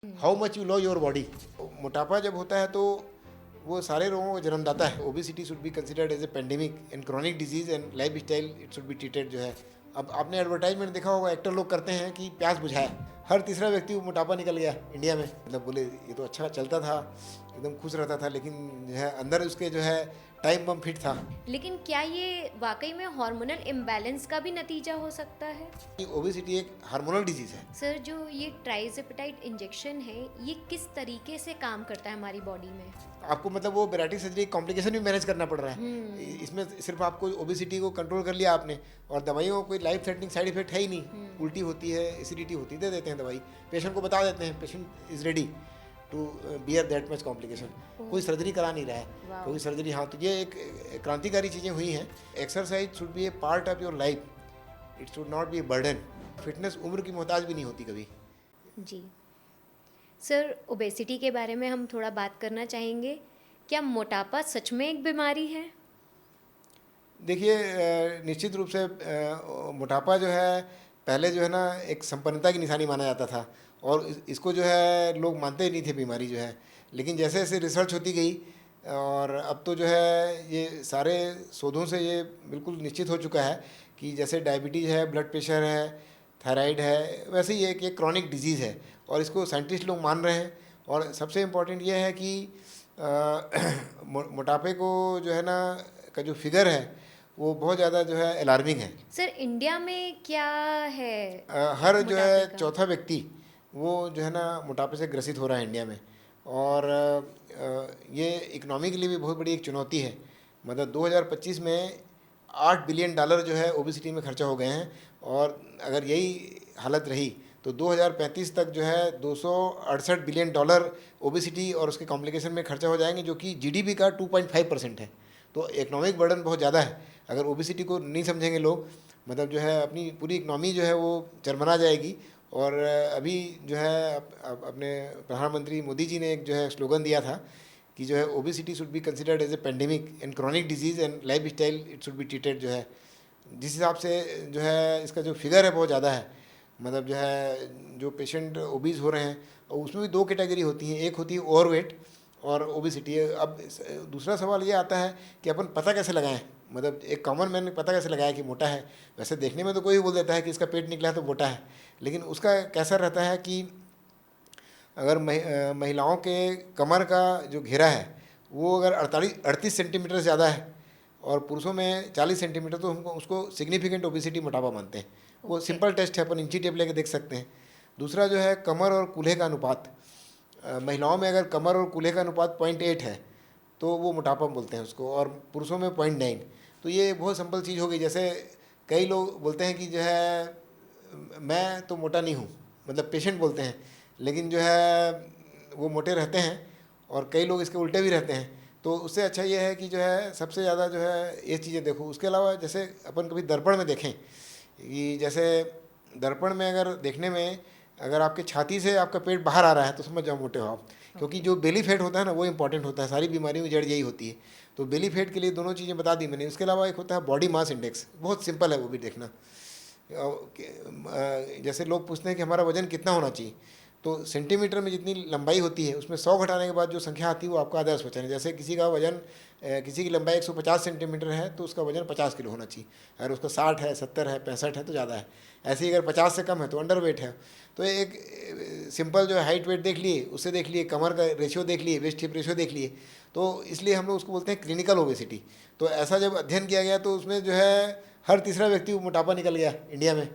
How much you love your body. मोटापा जब होता है तो वो सारे रोगों को जन्मदाता है। Obesity should be considered as a pandemic and chronic disease and life style it should be treated जो है। अब आपने एडवर्टाइजमेंट देखा होगा, एक्टर लोग करते हैं कि प्यास बुझाया, हर तीसरा व्यक्ति वो मोटापा निकल गया इंडिया में। मतलब बोले ये तो अच्छा चलता था, एकदम खुश रहता था, लेकिन जो है अंदर उसके जो है टाइम बम फिट था। लेकिन क्या ये वाकई में हार्मोनल इम्बैलेंस का भी नतीजा हो सकता है? ओबेसिटी एक हार्मोनल डिजीज है। सर, जो ये ट्राइजेपेटाइड इंजेक्शन है, ये किस तरीके से काम करता है हमारी बॉडी में? आपको मतलब वो बेराटिक सर्जरी कॉम्प्लिकेशन भी मैनेज करना पड़ रहा है। इसमें सिर्फ आपको ओबेसिटी को कंट्रोल कर लिया आपने, और दवाइयों का कोई लाइफ थ्रेटनिंग साइड इफेक्ट है ही नहीं। उल्टी होती है, एसिडिटी होती है, दे देते हैं दवाई, पेशेंट को बता देते हैं, patient is ready to bear that much complication. कोई सर्जरी करा नहीं रहा है, क्योंकि सर्जरी, हाँ, तो ये एक क्रांतिकारी चीज़ें हुई हैं। Exercise should be A part of your life, it should not be a burden. Fitness उम्र की मोहताज भी नहीं होती कभी। जी सर, ओबेसिटी के बारे में हम थोड़ा बात करना चाहेंगे। क्या मोटापा सच में एक बीमारी है? देखिए, निश्चित रूप से मोटापा जो है पहले जो है ना एक संपन्नता की निशानी माना जाता था, और इसको जो है लोग मानते ही नहीं थे बीमारी जो है। लेकिन जैसे जैसे रिसर्च होती गई, और अब तो जो है ये सारे शोधों से ये बिल्कुल निश्चित हो चुका है कि जैसे डायबिटीज़ है, ब्लड प्रेशर है, थायराइड है, वैसे ही एक क्रॉनिक डिजीज़ है, और इसको साइंटिस्ट लोग मान रहे हैं। और सबसे इम्पोर्टेंट ये है कि मोटापे को जो है ना का जो फिगर है वो बहुत ज़्यादा जो है अलार्मिंग है। सर, इंडिया में क्या है हर जो है मोटापे का? चौथा व्यक्ति वो जो है ना मोटापे से ग्रसित हो रहा है इंडिया में। और ये इकोनॉमी के लिए भी बहुत बड़ी एक चुनौती है। मतलब 2025 में $8 बिलियन जो है ओबेसिटी में खर्चा हो गए हैं, और अगर यही हालत रही तो 2035 तक जो है $268 बिलियन ओबेसिटी और उसके कॉम्प्लिकेशन में खर्चा हो जाएंगे, जो कि जीडीपी का 2.5% है। तो इकोनॉमिक बर्डन बहुत ज़्यादा है। अगर ओबेसिटी को नहीं समझेंगे लोग, मतलब जो है अपनी पूरी इकनॉमी जो है वो चरमरा जाएगी। और अभी जो है अपने प्रधानमंत्री मोदी जी ने एक जो है स्लोगन दिया था कि जो है obesity should be considered as a pandemic and chronic disease and life style it should be treated जो है। जिस हिसाब से जो है इसका जो फिगर है बहुत ज़्यादा है। मतलब जो है जो पेशेंट ओबीज हो रहे हैं, और उसमें भी दो कैटेगरी होती हैं, एक होती है ओवरवेट और ओबेसिटी। अब दूसरा सवाल ये आता है कि अपन पता कैसे लगाएं। मतलब एक कॉमन मैन पता कैसे लगाया कि मोटा है। वैसे देखने में तो कोई भी बोल देता है कि इसका पेट निकला है तो मोटा है, लेकिन उसका कैसा रहता है कि अगर महिलाओं के कमर का जो घेरा है वो अगर 38 सेंटीमीटर से ज़्यादा है, और पुरुषों में 40 सेंटीमीटर, तो हमको उसको सिग्निफिकेंट ओबेसिटी मोटापा मानते हैं। वो सिंपल टेस्ट है, अपन इंची टेप लेके देख सकते हैं। दूसरा जो है कमर और कूल्हे का अनुपात। महिलाओं में अगर कमर और कूल्हे का अनुपात 0.8 है तो वो मोटापा बोलते हैं उसको, और पुरुषों में 0.9। तो ये बहुत सिंपल चीज़ हो गई। जैसे कई लोग बोलते हैं कि जो है मैं तो मोटा नहीं हूँ, मतलब पेशेंट बोलते हैं, लेकिन जो है वो मोटे रहते हैं, और कई लोग इसके उल्टे भी रहते हैं। तो उससे अच्छा ये है कि जो है सबसे ज़्यादा जो है ये चीज़ें देखो। उसके अलावा जैसे अपन कभी दर्पण में देखें कि जैसे दर्पण में अगर देखने में अगर आपके छाती से आपका पेट बाहर आ रहा है तो समझ जाओ मोटे हो आप। क्योंकि जो बेली फैट होता है ना वो इंपॉर्टेंट होता है, सारी बीमारियों की जड़ यही होती है। तो बेली फैट के लिए दोनों चीज़ें बता दी मैंने। उसके अलावा एक होता है बॉडी मास इंडेक्स, बहुत सिंपल है वो भी देखना। जैसे लोग पूछते हैं कि हमारा वजन कितना होना चाहिए, तो सेंटीमीटर में जितनी लंबाई होती है उसमें 100 घटाने के बाद जो संख्या आती है वो आपका आदर्श वजन है। जैसे किसी का वजन किसी की लंबाई 150 सेंटीमीटर है तो उसका वजन 50 किलो होना चाहिए। अगर उसका 60 है, 70 है, 65 है तो ज़्यादा है। ऐसे ही अगर 50 से कम है तो अंडर वेट है। तो एक सिंपल जो है हाइट वेट देख लिए, उससे देख लिए, कमर का रेशियो देख लिए, वेस्ट हिप रेशियो देख लिए, तो इसलिए हम लोग उसको बोलते हैं क्लिनिकल ओबेसिटी। तो ऐसा जब अध्ययन किया गया तो उसमें जो है हर तीसरा व्यक्ति मोटापा निकल गया इंडिया में।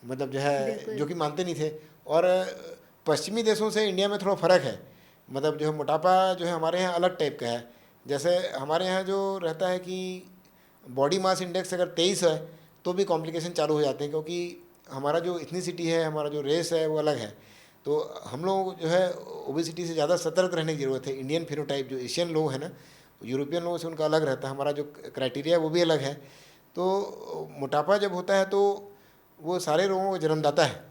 मतलब जो है जो कि मानते नहीं थे। और पश्चिमी देशों से इंडिया में थोड़ा फ़र्क है। मतलब जो है मोटापा जो है हमारे यहाँ अलग टाइप का है। जैसे हमारे यहाँ जो रहता है कि बॉडी मास इंडेक्स अगर 23 है तो भी कॉम्प्लिकेशन चालू हो जाते हैं, क्योंकि हमारा जो इथनिसिटी है, हमारा जो रेस है वो अलग है। तो हम लोग जो है ओबेसिटी से ज़्यादा सतर्क रहने की ज़रूरत है। इंडियन फिनोटाइप जो एशियन लोग हैं ना, यूरोपियन लोगों से उनका अलग रहता है, हमारा जो क्राइटेरिया है वो भी अलग है। तो मोटापा जब होता है तो वो सारे रोगों को जन्मदाता है।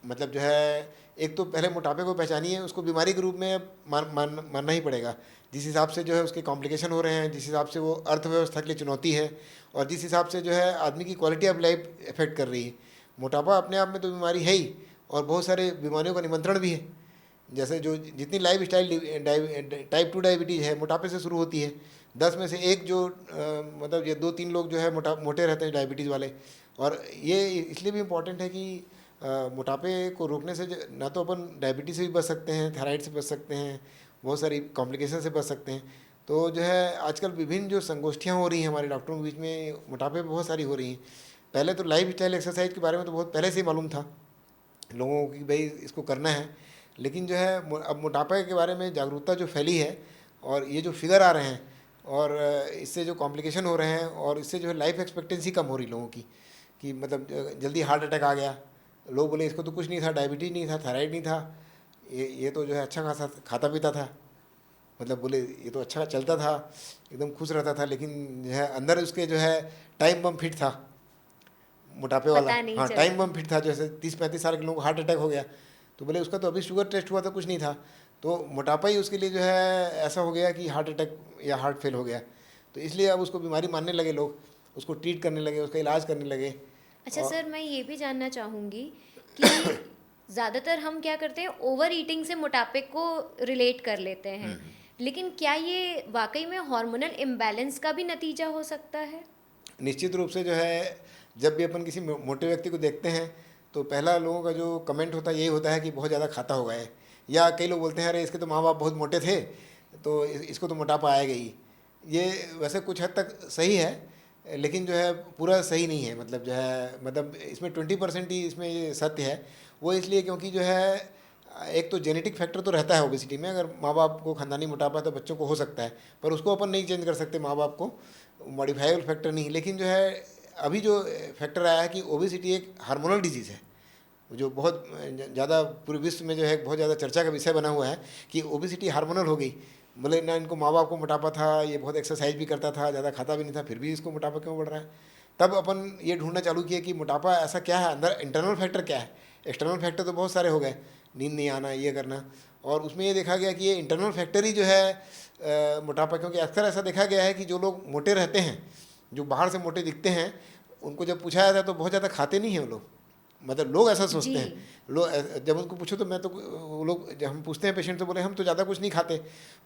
मतलब जो है एक तो पहले मोटापे को पहचानिए, उसको बीमारी के रूप में मानना ही पड़ेगा। जिस हिसाब से जो है उसके कॉम्प्लिकेशन हो रहे हैं, जिस हिसाब से वो अर्थव्यवस्था के लिए चुनौती है, और जिस हिसाब से जो है आदमी की क्वालिटी ऑफ लाइफ इफेक्ट कर रही है। मोटापा अपने आप में तो बीमारी है ही, और बहुत सारे बीमारियों का निमंत्रण भी है। जैसे जो जितनी लाइफ स्टाइल टाइप 2 डायबिटीज़ है मोटापे से शुरू होती है। 10 में से एक जो मतलब ये 2-3 लोग जो है मोटे रहते हैं डायबिटीज़ वाले। और ये इसलिए भी इम्पोर्टेंट है कि मोटापे को रोकने से ना तो अपन डायबिटीज़ से भी बच सकते हैं, थायराइड से बच सकते हैं, बहुत सारी कॉम्प्लिकेशन से बच सकते हैं। तो जो है आजकल विभिन्न जो संगोष्ठियाँ हो रही हैं हमारे डॉक्टरों के बीच में मोटापे पे बहुत सारी हो रही हैं। पहले तो लाइफ स्टाइल एक्सरसाइज के बारे में तो बहुत पहले से ही मालूम था लोगों को कि भाई इसको करना है, लेकिन जो है अब मोटापे के बारे में जागरूकता जो फैली है और ये जो फिगर आ रहे हैं और इससे जो कॉम्प्लिकेशन हो रहे हैं और इससे जो है लाइफ एक्सपेक्टेंसी कम हो रही लोगों की, कि मतलब जल्दी हार्ट अटैक आ गया, लोग बोले इसको तो कुछ नहीं था, डायबिटीज़ नहीं था, थायराइड नहीं था, ये तो जो है अच्छा खासा खाता पीता था, मतलब बोले ये तो अच्छा चलता था, एकदम खुश रहता था, लेकिन जो है अंदर उसके जो है टाइम बम फिट था मोटापे वाला। पता नहीं हाँ, चला। टाइम बम फिट था, जैसे 30-35 साल के लोगों को हार्ट अटैक हो गया, तो बोले उसका तो अभी शुगर टेस्ट हुआ था, कुछ नहीं था, तो मोटापा ही उसके लिए जो है ऐसा हो गया कि हार्ट अटैक या हार्ट फेल हो गया। तो इसलिए अब उसको बीमारी मानने लगे लोग, उसको ट्रीट करने लगे, उसका इलाज करने लगे। अच्छा और सर, मैं ये भी जानना चाहूँगी कि ज़्यादातर हम क्या करते हैं, ओवर ईटिंग से मोटापे को रिलेट कर लेते हैं, लेकिन क्या ये वाकई में हार्मोनल इम्बैलेंस का भी नतीजा हो सकता है? निश्चित रूप से जो है जब भी अपन किसी मोटे व्यक्ति को देखते हैं तो पहला लोगों का जो कमेंट होता है यही होता है कि बहुत ज़्यादा खाता होगा है, या कई लोग बोलते हैं अरे इसके तो माँ बाप बहुत मोटे थे तो इसको तो मोटापा आएगा ही। ये वैसे कुछ हद तक सही है, लेकिन जो है पूरा सही नहीं है, मतलब जो है मतलब इसमें 20% ही इसमें ये सत्य है। वो इसलिए क्योंकि जो है एक तो जेनेटिक फैक्टर तो रहता है ओबेसिटी में, अगर माँ बाप को खानदानी मोटापा है तो बच्चों को हो सकता है, पर उसको अपन नहीं चेंज कर सकते माँ बाप को, मॉडिफाइबल फैक्टर नहीं। लेकिन जो है अभी जो फैक्टर आया है कि ओबेसिटी एक हार्मोनल डिजीज़ है, जो बहुत ज़्यादा पूरे विश्व में जो है बहुत ज़्यादा चर्चा का विषय बना हुआ है कि ओबेसिटी हार्मोनल हो गई। बोले ना इनको माँ बाप को मोटापा था, ये बहुत एक्सरसाइज भी करता था, ज़्यादा खाता भी नहीं था, फिर भी इसको मोटापा क्यों बढ़ रहा है। तब अपन ये ढूंढना चालू किया कि मोटापा ऐसा क्या है, अंदर इंटरनल फैक्टर क्या है। एक्सटर्नल फैक्टर तो बहुत सारे हो गए, नींद नहीं आना, ये करना, और उसमें ये देखा गया कि ये इंटरनल फैक्टर ही जो है मोटापा। क्योंकि अक्सर ऐसा देखा गया है कि जो लोग मोटे रहते हैं, जो बाहर से मोटे दिखते हैं, उनको जब पूछा जाता है तो बहुत ज़्यादा खाते नहीं हैं वो लोग, मतलब लोग ऐसा सोचते जी। हैं। लोग जब उनको पूछो तो मैं तो वो लोग जब हम पूछते हैं पेशेंट तो बोले हम तो ज़्यादा कुछ नहीं खाते,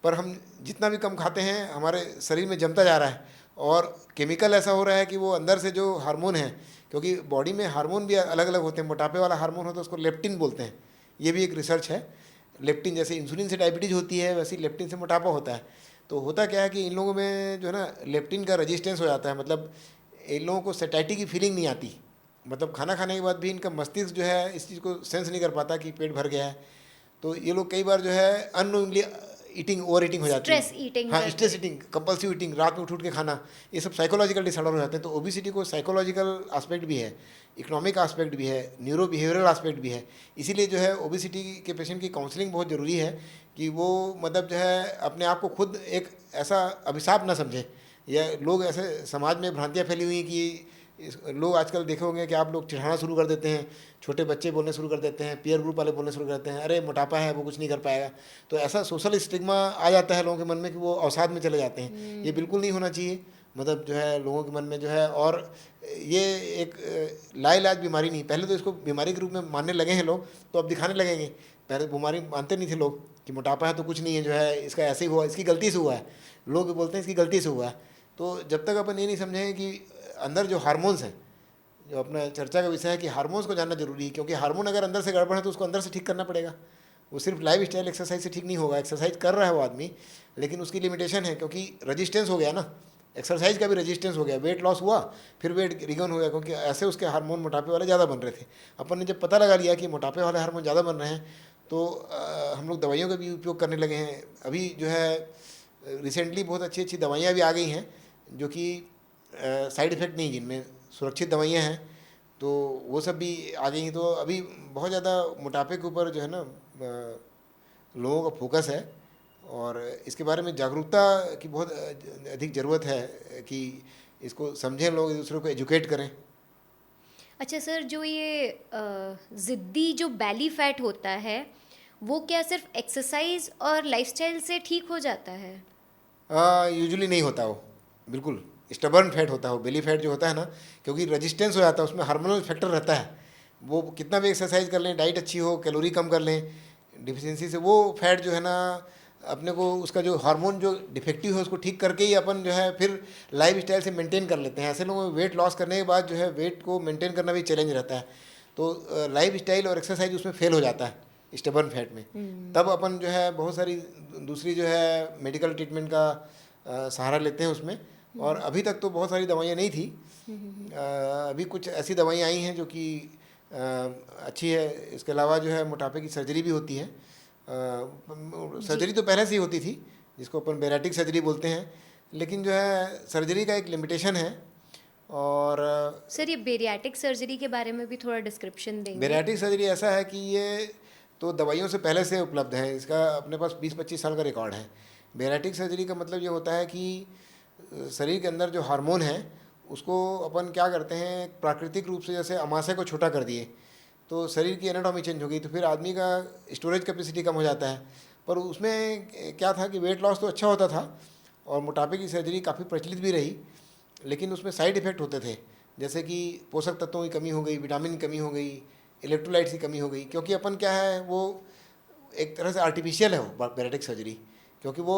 पर हम जितना भी कम खाते हैं हमारे शरीर में जमता जा रहा है और केमिकल ऐसा हो रहा है कि वो अंदर से जो हार्मोन है, क्योंकि बॉडी में हार्मोन भी अलग अलग होते हैं। मोटापे वाला हार्मोन होता है उसको लेप्टिन बोलते हैं, ये भी एक रिसर्च है। लेप्टिन जैसे इंसुलिन से डायबिटीज़ होती है वैसे लेप्टिन से मोटापा होता है। तो होता क्या है कि इन लोगों में जो है ना लेप्टिन का रेजिस्टेंस हो जाता है, मतलब इन लोगों को सैटिस्फैक्टी की फीलिंग नहीं आती, मतलब खाना खाने के बाद भी इनका मस्तिष्क जो है इस चीज़ को सेंस नहीं कर पाता कि पेट भर गया है। तो ये लोग कई बार जो है अननोइंगली ईटिंग, ओवर ईटिंग हो जाती स्ट्रेस है। ईटिंग हाँ, करते स्ट्रेस हैं। ईटिंग, कंपल्सिव ईटिंग, रात में उठ उठ के खाना, ये सब साइकोलॉजिकल डिसऑर्डर हो जाते हैं। तो ओबिसिटी को साइकोलॉजिकल एस्पेक्ट भी है, इकोनॉमिक एस्पेक्ट भी है, न्यूरो बिहेवियरल एस्पेक्ट भी है। इसीलिए जो है ओबिसिटी के पेशेंट की काउंसलिंग बहुत ज़रूरी है कि वो मतलब जो है अपने आप को खुद एक ऐसा अभिशाप ना समझे, या लोग ऐसे समाज में भ्रांतियाँ फैली हुई हैं कि लोग आजकल देखे होंगे कि आप लोग चिढ़ाना शुरू कर देते हैं, छोटे बच्चे बोलने शुरू कर देते हैं, पीयर ग्रुप वाले बोलने शुरू करते हैं, अरे मोटापा है वो कुछ नहीं कर पाएगा। तो ऐसा सोशल स्टिग्मा आ जाता है लोगों के मन में कि वो अवसाद में चले जाते हैं। ये बिल्कुल नहीं होना चाहिए, मतलब जो है लोगों के मन में जो है। और ये एक लाइलाज बीमारी नहीं, पहले तो इसको बीमारी के रूप में मानने लगे हैं लोग, तो अब दिखाने लगेंगे। पहले बीमारी मानते नहीं थे लोग कि मोटापा है तो कुछ नहीं है, जो है इसका ऐसे ही हुआ, इसकी गलती से हुआ है, लोग बोलते हैं इसकी गलती से हुआ है। तो जब तक अपन ये नहीं समझेंगे कि अंदर जो हार्मोन्स हैं, जो अपना चर्चा का विषय है कि हार्मोन्स को जानना जरूरी है, क्योंकि हार्मोन अगर अंदर से गड़बड़ है तो उसको अंदर से ठीक करना पड़ेगा। वो सिर्फ लाइफ स्टाइल एक्सरसाइज से ठीक नहीं होगा। एक्सरसाइज कर रहा है वो आदमी, लेकिन उसकी लिमिटेशन है, क्योंकि रजिस्टेंस हो गया ना, एक्सरसाइज का भी रजिस्टेंस हो गया, वेट लॉस हुआ फिर वेट रिगन हो गया, क्योंकि ऐसे उसके हार्मोन मोटापे वाले ज़्यादा बन रहे थे। अपन ने जब पता लगा लिया कि मोटापे वाले हार्मोन ज़्यादा बन रहे हैं तो हम लोग दवाइयों का भी उपयोग करने लगे हैं। अभी जो है रिसेंटली बहुत अच्छी अच्छी दवाइयाँ भी आ गई हैं जो कि साइड इफ़ेक्ट नहीं, जिनमें सुरक्षित दवाइयाँ हैं, तो वो सब भी आ गई हैं। तो अभी बहुत ज़्यादा मोटापे के ऊपर जो है ना लोगों का फोकस है, और इसके बारे में जागरूकता की बहुत अधिक ज़रूरत है कि इसको समझें लोग, एक दूसरे को एजुकेट करें। अच्छा सर, जो ये ज़िद्दी जो बेली फैट होता है, वो क्या सिर्फ एक्सरसाइज और लाइफस्टाइल से ठीक हो जाता है? यूजुअली नहीं होता वो, बिल्कुल स्टबर्न फैट होता है वो बेली फैट जो होता है ना, क्योंकि रेजिस्टेंस हो जाता है, उसमें हार्मोनल फैक्टर रहता है। वो कितना भी एक्सरसाइज कर लें, डाइट अच्छी हो, कैलोरी कम कर लें, डिफिशिएंसी से वो फैट जो है ना अपने को उसका जो हार्मोन जो डिफेक्टिव है उसको ठीक करके ही अपन जो है फिर लाइफ स्टाइल से मेंटेन कर लेते हैं। ऐसे लोगों में वेट लॉस करने के बाद जो है वेट को मेंटेन करना भी चैलेंज रहता है। तो लाइफ स्टाइल और एक्सरसाइज उसमें फेल हो जाता है स्टबर्न फैट में। तब अपन जो है बहुत सारी दूसरी जो है मेडिकल ट्रीटमेंट का सहारा लेते हैं उसमें। और अभी तक तो बहुत सारी दवाइयाँ नहीं थी। अभी कुछ ऐसी दवाइयाँ आई हैं जो कि अच्छी है। इसके अलावा जो है मोटापे की सर्जरी भी होती है। सर्जरी तो पहले से ही होती थी जिसको अपन बैरिएट्रिक सर्जरी बोलते हैं, लेकिन जो है सर्जरी का एक लिमिटेशन है। और सर ये बेरियाटिक सर्जरी के बारे में भी थोड़ा डिस्क्रिप्शन देंगे? बैरिएट्रिक सर्जरी ऐसा है कि ये तो दवाइयों से पहले से उपलब्ध है, इसका अपने पास 20-25 साल का रिकॉर्ड है। बैरिएट्रिक सर्जरी का मतलब ये होता है कि शरीर के अंदर जो हार्मोन है उसको अपन क्या करते हैं प्राकृतिक रूप से, जैसे अमाशय को छोटा कर दिए तो शरीर की एनाटॉमी चेंज हो गई, तो फिर आदमी का स्टोरेज कैपेसिटी कम हो जाता है। पर उसमें क्या था कि वेट लॉस तो अच्छा होता था और मोटापे की सर्जरी काफ़ी प्रचलित भी रही, लेकिन उसमें साइड इफ़ेक्ट होते थे, जैसे कि पोषक तत्वों की कमी हो गई, विटामिन की कमी हो गई, इलेक्ट्रोलाइट्स की कमी हो गई। क्योंकि अपन क्या है वो एक तरह से आर्टिफिशियल है वो बैरिएट्रिक सर्जरी, क्योंकि वो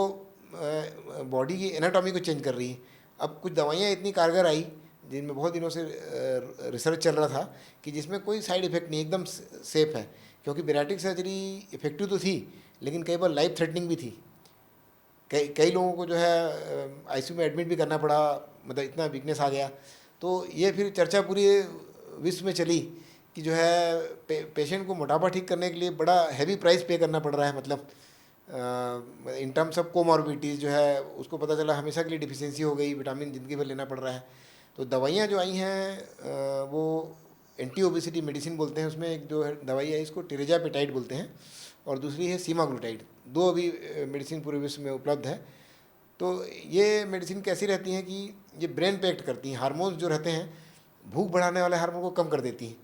बॉडी की एनाटॉमी को चेंज कर रही है। अब कुछ दवाइयाँ इतनी कारगर आई जिनमें बहुत दिनों से रिसर्च चल रहा था कि जिसमें कोई साइड इफ़ेक्ट नहीं, एकदम सेफ है। क्योंकि बैरिएट्रिक सर्जरी इफ़ेक्टिव तो थी लेकिन कई बार लाइफ थ्रेटनिंग भी थी। कई लोगों को जो है आईसीयू में एडमिट भी करना पड़ा, मतलब इतना वीकनेस आ गया। तो ये फिर चर्चा पूरी विश्व में चली कि जो है पेशेंट को मोटापा ठीक करने के लिए बड़ा हैवी प्राइस पे करना पड़ रहा है। मतलब इन टर्म्स ऑफ कोमॉर्बिडिटीज़ जो है उसको पता चला हमेशा के लिए डिफिशियंसी हो गई, विटामिन ज़िंदगी भर लेना पड़ रहा है। तो दवाइयाँ जो आई हैं वो एंटी ओबेसिटी मेडिसिन बोलते हैं। उसमें एक जो है दवाई है इसको टिरेजापेटाइड बोलते हैं और दूसरी है सीमाग्लूटाइड। दो अभी मेडिसिन पूरे विश्व में उपलब्ध है। तो ये मेडिसिन कैसी रहती हैं कि ये ब्रेन पे एक्ट करती हैं। हार्मोन्स जो रहते हैं भूख बढ़ाने वाले हार्मोन को कम कर देती हैं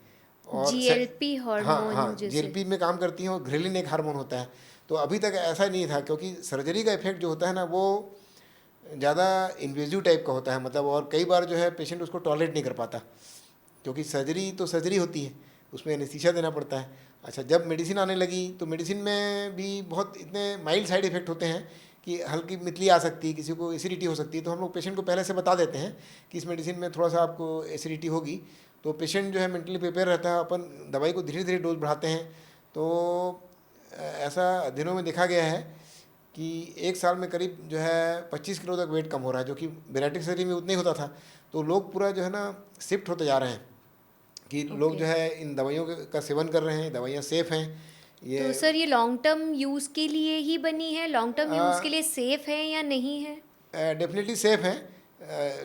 और जीएलपी हाँ हार्मोन हाँ जैसे? जीएलपी में काम करती हैं और घ्रेलिन एक हार्मोन होता है। तो अभी तक ऐसा नहीं था, क्योंकि सर्जरी का इफेक्ट जो होता है ना वो ज़्यादा इन्वेजिव टाइप का होता है। मतलब और कई बार जो है पेशेंट उसको टॉलरेट नहीं कर पाता, क्योंकि सर्जरी तो सर्जरी होती है, उसमें एनेस्थीसिया देना पड़ता है। अच्छा, जब मेडिसिन आने लगी तो मेडिसिन में भी बहुत इतने माइल्ड साइड इफ़ेक्ट होते हैं कि हल्की मितली आ सकती है, किसी को एसिडिटी हो सकती है। तो हम लोग पेशेंट को पहले से बता देते हैं कि इस मेडिसिन में थोड़ा सा आपको एसिडिटी होगी, तो पेशेंट जो है मेंटली प्रिपेयर रहता है। अपन दवाई को धीरे धीरे डोज बढ़ाते हैं। तो ऐसा अध्ययनों में देखा गया है कि एक साल में करीब जो है 25 किलो तक वेट कम हो रहा है, जो कि बैरिएट्रिक सर्जरी में उतना ही होता था। तो लोग पूरा जो है ना शिफ्ट होते जा रहे हैं कि लोग जो है इन दवाइयों का सेवन कर रहे हैं, दवाइयाँ सेफ़ हैं। ये तो सर ये लॉन्ग टर्म यूज़ के लिए ही बनी है, लॉन्ग टर्म यूज़ के लिए सेफ है या नहीं है? डेफिनेटली सेफ़ हैं,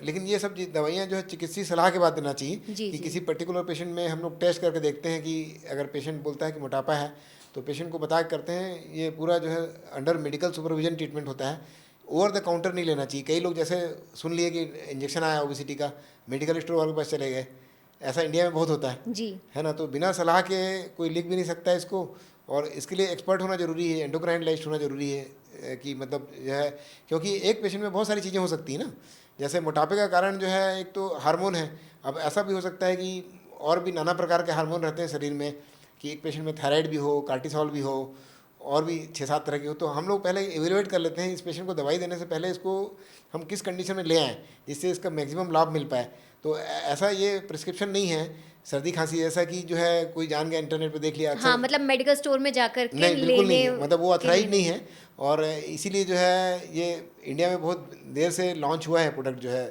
लेकिन ये सब दवाइयाँ जो है चिकित्सीय सलाह के बाद देना चाहिए। जी कि जी। किसी पर्टिकुलर पेशेंट में हम लोग टेस्ट करके देखते हैं कि अगर पेशेंट बोलता है कि मोटापा है तो पेशेंट को बता के करते हैं। ये पूरा जो है अंडर मेडिकल सुपरविजन ट्रीटमेंट होता है, ओवर द काउंटर नहीं लेना चाहिए। कई लोग जैसे सुन लिए कि इंजेक्शन आया ओबेसिटी का, मेडिकल स्टोर वालों के पास चले गए, ऐसा इंडिया में बहुत होता जी है ना। तो बिना सलाह के कोई लिख भी नहीं सकता है इसको, और इसके लिए एक्सपर्ट होना जरूरी है, एंडोक्राइनलाइस्ट होना जरूरी है। कि मतलब जो है, क्योंकि एक पेशेंट में बहुत सारी चीज़ें हो सकती हैं ना। जैसे मोटापे का कारण जो है एक तो हार्मोन है, अब ऐसा भी हो सकता है कि और भी नाना प्रकार के हार्मोन रहते हैं शरीर में, कि एक पेशेंट में थायराइड भी हो, कार्टिसोल भी हो, और भी 6-7 तरह की हो। तो हम लोग पहले एवेलुएट कर लेते हैं इस पेशेंट को, दवाई देने से पहले इसको हम किस कंडीशन में ले आएँ जिससे इसका मैक्सिमम लाभ मिल पाए। तो ऐसा ये प्रिस्क्रिप्शन नहीं है सर्दी खांसी ऐसा कि जो है कोई जान गया इंटरनेट पे देख लिया। हाँ, मतलब मेडिकल स्टोर में जाकर के नहीं, बिल्कुल नहीं लेने है, मतलब वो के लिए ऑथराइज नहीं है। और इसीलिए जो है ये इंडिया में बहुत देर से लॉन्च हुआ है प्रोडक्ट, जो है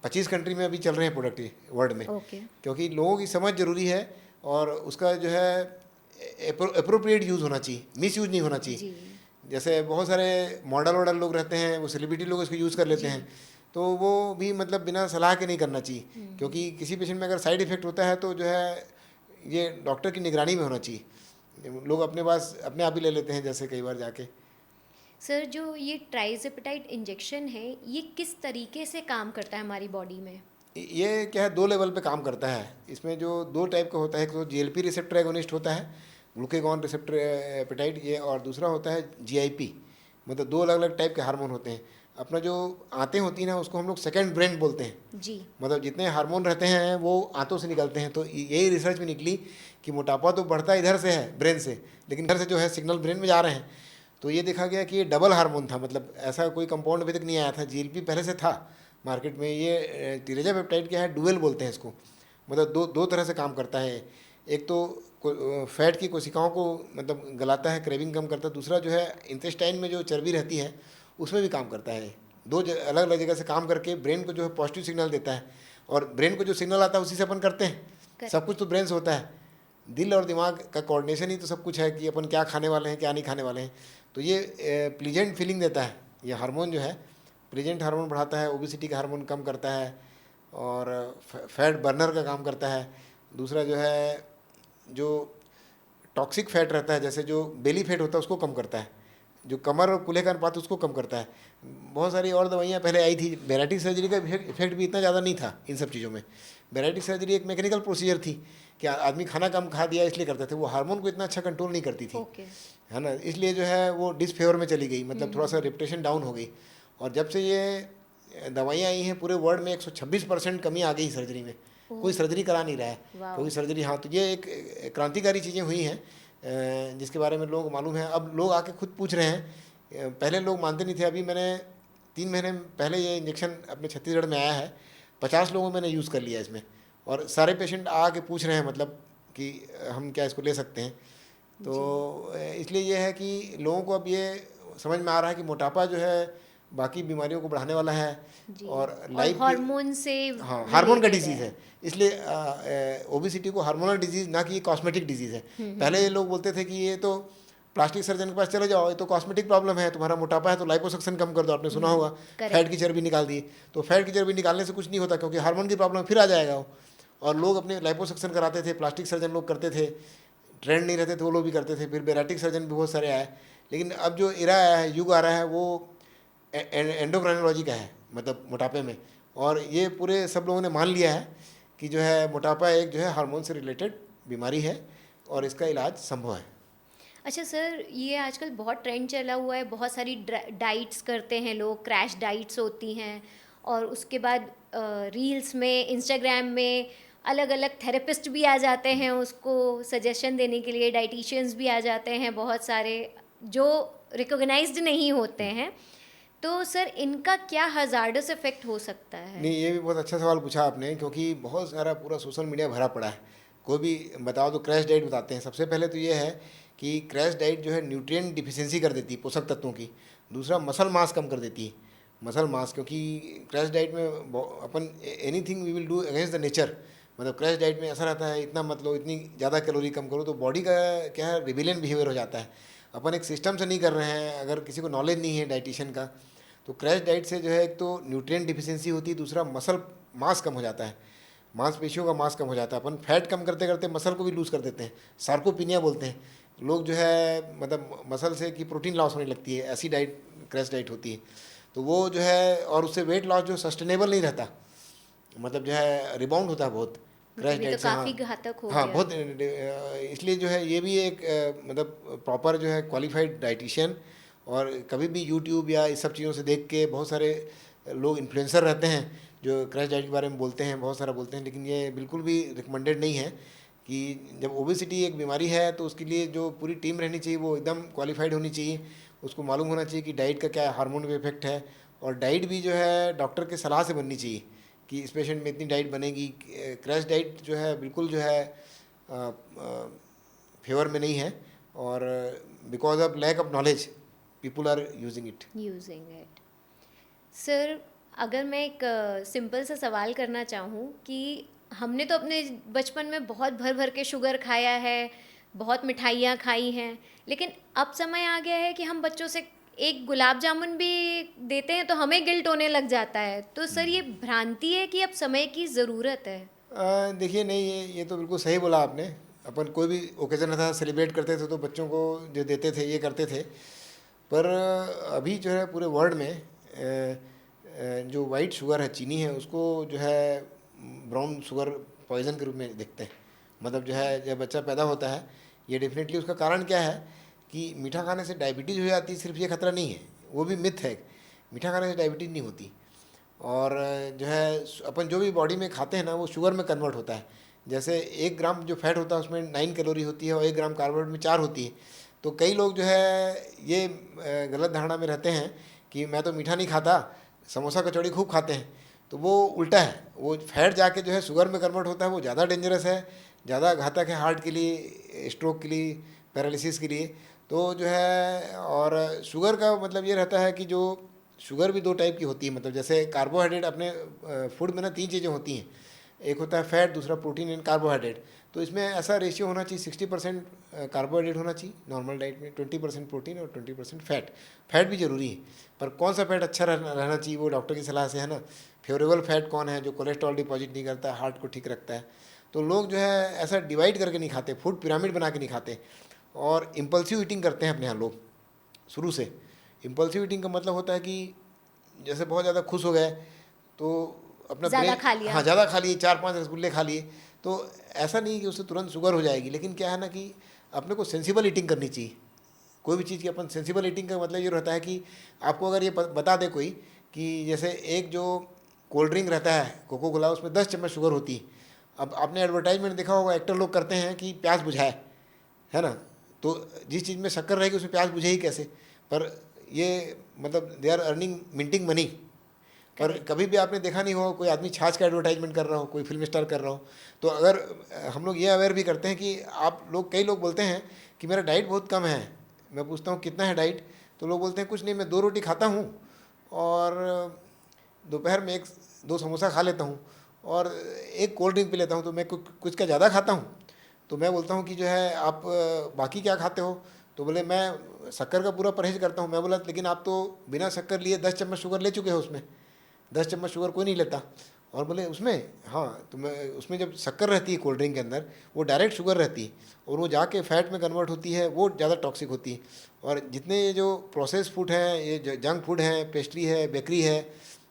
25 कंट्री में अभी चल रहे हैं प्रोडक्ट ये वर्ल्ड में। ओके। क्योंकि लोगों की समझ जरूरी है और उसका जो है अप्रोप्रिएट यूज़ होना चाहिए, मिस यूज़ नहीं होना चाहिए। जी जैसे बहुत सारे मॉडल लोग रहते हैं, वो सेलिब्रिटी लोग इसको यूज़ कर लेते हैं, तो वो भी मतलब बिना सलाह के नहीं करना चाहिए। क्योंकि किसी पेशेंट में अगर साइड इफ़ेक्ट होता है तो जो है ये डॉक्टर की निगरानी में होना चाहिए। लोग अपने पास अपने आप ही ले लेते हैं जैसे कई बार जाके। सर जो ये ट्राइजेपेटाइड इंजेक्शन है ये किस तरीके से काम करता है हमारी बॉडी में? ये क्या है, 2 लेवल पे काम करता है। इसमें जो 2 टाइप का होता है, एक तो जीएलपी रिसेप्टर एगोनिस्ट होता है, ग्लूकेगॉन रिसेप्टर एपेटाइट ये, और दूसरा होता है जीआईपी। मतलब 2 अलग अलग टाइप के हार्मोन होते हैं। अपना जो आंतें होती हैं ना उसको हम लोग सेकंड ब्रेन बोलते हैं। जी मतलब जितने हार्मोन रहते हैं वो आंतों से निकलते हैं। तो यही रिसर्च में निकली कि मोटापा तो बढ़ता इधर से है ब्रेन से, लेकिन घर से जो है सिग्नल ब्रेन में जा रहे हैं। तो ये देखा गया कि ये डबल हार्मोन था, मतलब ऐसा कोई कंपाउंड अभी तक नहीं आया था। जीएलपी पहले से था मार्केट में। ये तिरेजापेप्टाइड क्या है, डुअल बोलते हैं इसको, मतलब दो दो तरह से काम करता है। एक तो फैट की कोशिकाओं को मतलब गलाता है, क्रेविंग कम करता है। दूसरा जो है इंटेस्टाइन में जो चर्बी रहती है उसमें भी काम करता है। दो अलग अलग जगह से काम करके ब्रेन को जो है पॉजिटिव सिग्नल देता है, और ब्रेन को जो सिग्नल आता है उसी से अपन करते हैं। सब कुछ तो ब्रेन से होता है। दिल और दिमाग का कोऑर्डिनेशन ही तो सब कुछ है कि अपन क्या खाने वाले हैं, क्या नहीं खाने वाले हैं। तो ये प्लीजेंट फीलिंग देता है। ये हार्मोन जो है प्लीजेंट हार्मोन बढ़ाता है, ओबेसिटी का हार्मोन कम करता है, और फैट बर्नर का काम करता है। दूसरा जो है जो टॉक्सिक फैट रहता है, जैसे जो बेली फैट होता है उसको कम करता है। जो कमर और कूल्हे का अनुपात उसको कम करता है। बहुत सारी और दवाइयाँ पहले आई थी। बैराटिक सर्जरी का इफेक्ट भी इतना ज़्यादा नहीं था इन सब चीज़ों में। बैराटिक सर्जरी एक मैकेनिकल प्रोसीजर थी कि आदमी खाना कम खा दिया इसलिए करते थे, वो हार्मोन को इतना अच्छा कंट्रोल नहीं करती थी, है ना। इसलिए जो है वो डिसफेवर में चली गई, मतलब थोड़ा सा रेपुटेशन डाउन हो गई। और जब से ये दवाइयाँ आई हैं पूरे वर्ल्ड में 126% कमी आ गई सर्जरी में। कोई सर्जरी करा नहीं रहा है, क्योंकि सर्जरी, हाँ, तो ये एक क्रांतिकारी चीज़ें हुई हैं जिसके बारे में लोगों को मालूम है। अब लोग आके खुद पूछ रहे हैं। पहले लोग मानते नहीं थे। अभी मैंने 3 महीने पहले ये इंजेक्शन अपने छत्तीसगढ़ में आया है, 50 लोगों मैंने यूज़ कर लिया इसमें, और सारे पेशेंट आके पूछ रहे हैं मतलब कि हम क्या इसको ले सकते हैं। तो इसलिए ये है कि लोगों को अब ये समझ में आ रहा है कि मोटापा जो है बाकी बीमारियों को बढ़ाने वाला है, और लाइफ हार्मोन से, हाँ, हार्मोन का डिजीज़ है। इसलिए ओबेसिटी को हार्मोनल डिजीज़, ना कि ये कॉस्मेटिक डिजीज़ है। पहले ये लोग बोलते थे कि ये तो प्लास्टिक सर्जन के पास चले जाओ, ये तो कॉस्मेटिक प्रॉब्लम है, तुम्हारा मोटापा है तो लाइपोसक्शन कम कर दो, आपने सुना होगा, फैट की चर्बी निकाल दी। तो फैट की चर्बी निकालने से कुछ नहीं होता, क्योंकि हार्मोन की प्रॉब्लम फिर आ जाएगा वो। और लोग अपने लाइपोसक्शन कराते थे, प्लास्टिक सर्जन लोग करते थे, ट्रेंड नहीं रहते थे वो लोग भी करते थे। फिर बैराटिक सर्जन भी बहुत सारे आए। लेकिन अब जो इरा आया है, युग आ रहा है, वो एंडोक्राइनोलॉजी का है, मतलब मोटापे में। और ये पूरे सब लोगों ने मान लिया है कि जो है मोटापा एक जो है हार्मोन से रिलेटेड बीमारी है, और इसका इलाज संभव है। अच्छा सर, ये आजकल बहुत ट्रेंड चला हुआ है, बहुत सारी डाइट्स करते हैं लोग, क्रैश डाइट्स होती हैं, और उसके बाद रील्स में, इंस्टाग्राम में अलग अलग थेरेपिस्ट भी आ जाते हैं उसको सजेशन देने के लिए, डाइटिशियंस भी आ जाते हैं बहुत सारे जो रिकॉग्नाइज्ड नहीं होते हैं। तो सर इनका क्या हजार्डस इफेक्ट हो सकता है? नहीं, ये भी बहुत अच्छा सवाल पूछा आपने, क्योंकि बहुत सारा पूरा सोशल मीडिया भरा पड़ा है। कोई भी बताओ तो क्रैश डाइट बताते हैं। सबसे पहले तो ये है कि क्रैश डाइट जो है न्यूट्रिएंट डिफिशियंसी कर देती है, पोषक तत्वों की। दूसरा, मसल मास कम कर देती है, मसल मास, क्योंकि क्रैश डाइट में अपन anything we will do against the nature. मतलब क्रैश डाइट में ऐसा रहता है, इतना मत लो, इतनी ज़्यादा कैलोरी कम करो, तो बॉडी का क्या है, रिबिलियन बिहेवियर हो जाता है। अपन एक सिस्टम से नहीं कर रहे हैं। अगर किसी को नॉलेज नहीं है डाइटिशियन का, तो क्रैश डाइट से जो है एक तो न्यूट्रिएंट डिफिशियंसी होती है, दूसरा मसल मास कम हो जाता है, मांसपेशियों का मास कम हो जाता है। अपन फैट कम करते करते मसल को भी लूज़ कर देते हैं, सार्कोपिनिया बोलते हैं लोग, जो है मतलब मसल से कि प्रोटीन लॉस होने लगती है, ऐसी डाइट क्रैश डाइट होती है। तो वो जो है, और उससे वेट लॉस जो सस्टेनेबल नहीं रहता, मतलब जो है रिबाउंड होता है बहुत क्रैश डाइट से। काफ़ी घातक हो हाँ, गया। बहुत। इसलिए जो है ये भी एक मतलब प्रॉपर जो है क्वालिफाइड डाइटिशियन, और कभी भी यूट्यूब या इस सब चीज़ों से देख के, बहुत सारे लोग इन्फ्लुएंसर रहते हैं जो क्रैश डाइट के बारे में बोलते हैं, बहुत सारा बोलते हैं, लेकिन ये बिल्कुल भी रिकमेंडेड नहीं है। कि जब ओबेसिटी एक बीमारी है तो उसके लिए जो पूरी टीम रहनी चाहिए वो एकदम क्वालिफाइड होनी चाहिए। उसको मालूम होना चाहिए कि डाइट का क्या हार्मोन का इफेक्ट है, और डाइट भी जो है डॉक्टर के सलाह से बननी चाहिए कि इस पेशेंट में इतनी डाइट बनेगी। क्रैश डाइट जो है बिल्कुल जो है फेवर में नहीं है, और because of lack of knowledge people are using it. Sir, अगर मैं एक सिंपल सा सवाल करना चाहूँ कि हमने तो अपने बचपन में बहुत भर भर के शुगर खाया है, बहुत मिठाइयाँ खाई हैं, लेकिन अब समय आ गया है कि हम बच्चों से एक गुलाब जामुन भी देते हैं तो हमें गिल्ट होने लग जाता है। तो सर ये भ्रांति है कि अब समय की ज़रूरत है? देखिए, नहीं, ये तो बिल्कुल सही बोला आपने। अपन कोई भी ओकेजन था सेलिब्रेट करते थे तो बच्चों को जो देते थे, ये करते थे। पर अभी जो है पूरे वर्ल्ड में जो वाइट शुगर है, चीनी है, उसको जो है ब्राउन शुगर पॉइजन के रूप में देखते हैं। मतलब जो है जब बच्चा पैदा होता है, ये डेफिनेटली उसका कारण क्या है कि मीठा खाने से डायबिटीज़ हो जाती है, सिर्फ ये खतरा नहीं है, वो भी मिथ है। मीठा खाने से डायबिटीज़ नहीं होती। और जो है अपन जो भी बॉडी में खाते हैं ना, वो शुगर में कन्वर्ट होता है। जैसे 1 ग्राम जो फैट होता है उसमें 9 कैलोरी होती है और 1 ग्राम कार्बोहाइड्रेट में 4 होती है। तो कई लोग जो है ये गलत धारणा में रहते हैं कि मैं तो मीठा नहीं खाता, समोसा कचौड़ी खूब खाते हैं। तो वो उल्टा है, वो फैट जाके जो है शुगर में कन्वर्ट होता है, वो ज़्यादा डेंजरस है, ज़्यादा घातक है हार्ट के लिए, स्ट्रोक के लिए, पैरालिसिस के लिए। तो जो है और शुगर का मतलब ये रहता है कि जो शुगर भी 2 टाइप की होती है, मतलब जैसे कार्बोहाइड्रेट अपने फूड में ना 3 चीज़ें होती हैं, एक होता है फैट, दूसरा प्रोटीन एंड कार्बोहाइड्रेट। तो इसमें ऐसा रेशियो होना चाहिए 60% कार्बोहाइड्रेट होना चाहिए नॉर्मल डाइट में, 20% प्रोटीन और 20% फैट। फैट भी ज़रूरी है, पर कौन सा फैट अच्छा रहना चाहिए वो डॉक्टर की सलाह से है ना। फेवरेबल फैट कौन है जो कोलेस्ट्रॉल डिपॉजिट नहीं करता, हार्ट को ठीक रखता है। तो लोग जो है ऐसा डिवाइड करके नहीं खाते, फूड पिरामिड बना के नहीं खाते, और इम्पल्सिव ईटिंग करते हैं अपने यहाँ लोग शुरू से। इम्पल्सिव ईटिंग का मतलब होता है कि जैसे बहुत ज़्यादा खुश हो गए तो अपना ज़्यादा ब्रेक, खा लिया। हाँ ज़्यादा खा लिए, 4-5 रसगुल्ले खा लिए। तो ऐसा नहीं कि उससे तुरंत शुगर हो जाएगी, लेकिन क्या है ना कि अपने को सेंसिबल ईटिंग करनी चाहिए। कोई भी चीज़ की अपन सेंसिबल ईटिंग का मतलब ये रहता है कि आपको अगर ये बता दे कोई कि जैसे एक जो कोल्ड ड्रिंक रहता है कोको कोला, उसमें 10 चम्मच शुगर होती है। अब आपने एडवर्टाइजमेंट देखा होगा, एक्टर लोग करते हैं कि प्यास बुझाए, है ना। तो जिस चीज़ में शक्कर रहेगी उसमें प्यास बुझे ही कैसे। पर ये मतलब they are earning minting money. पर कभी भी आपने देखा नहीं हो कोई आदमी छाछ का एडवर्टाइजमेंट कर रहा हो, कोई फिल्म स्टार कर रहा हो। तो अगर हम लोग ये अवेयर भी करते हैं कि आप लोग, कई लोग बोलते हैं कि मेरा डाइट बहुत कम है, मैं पूछता हूँ कितना है डाइट, तो लोग बोलते हैं कुछ नहीं, मैं 2 रोटी खाता हूँ और दोपहर में 1-2 समोसा खा लेता हूँ और एक कोल्ड ड्रिंक पी लेता हूँ, तो मैं कुछ का ज़्यादा खाता हूँ। तो मैं बोलता हूँ कि जो है आप बाकी क्या खाते हो, तो बोले मैं शक्कर का पूरा परहेज करता हूँ। मैं बोला लेकिन आप तो बिना शक्कर लिए 10 चम्मच शुगर ले चुके हो, उसमें 10 चम्मच शुगर कोई नहीं लेता। और बोले उसमें, हाँ तो मैं उसमें जब शक्कर रहती है कोल्ड ड्रिंक के अंदर, वो डायरेक्ट शुगर रहती है और वो जाके फैट में कन्वर्ट होती है, वो ज़्यादा टॉक्सिक होती है। और जितने ये जो प्रोसेस फूड हैं, ये जंक फूड हैं, पेस्ट्री है, बेकरी है,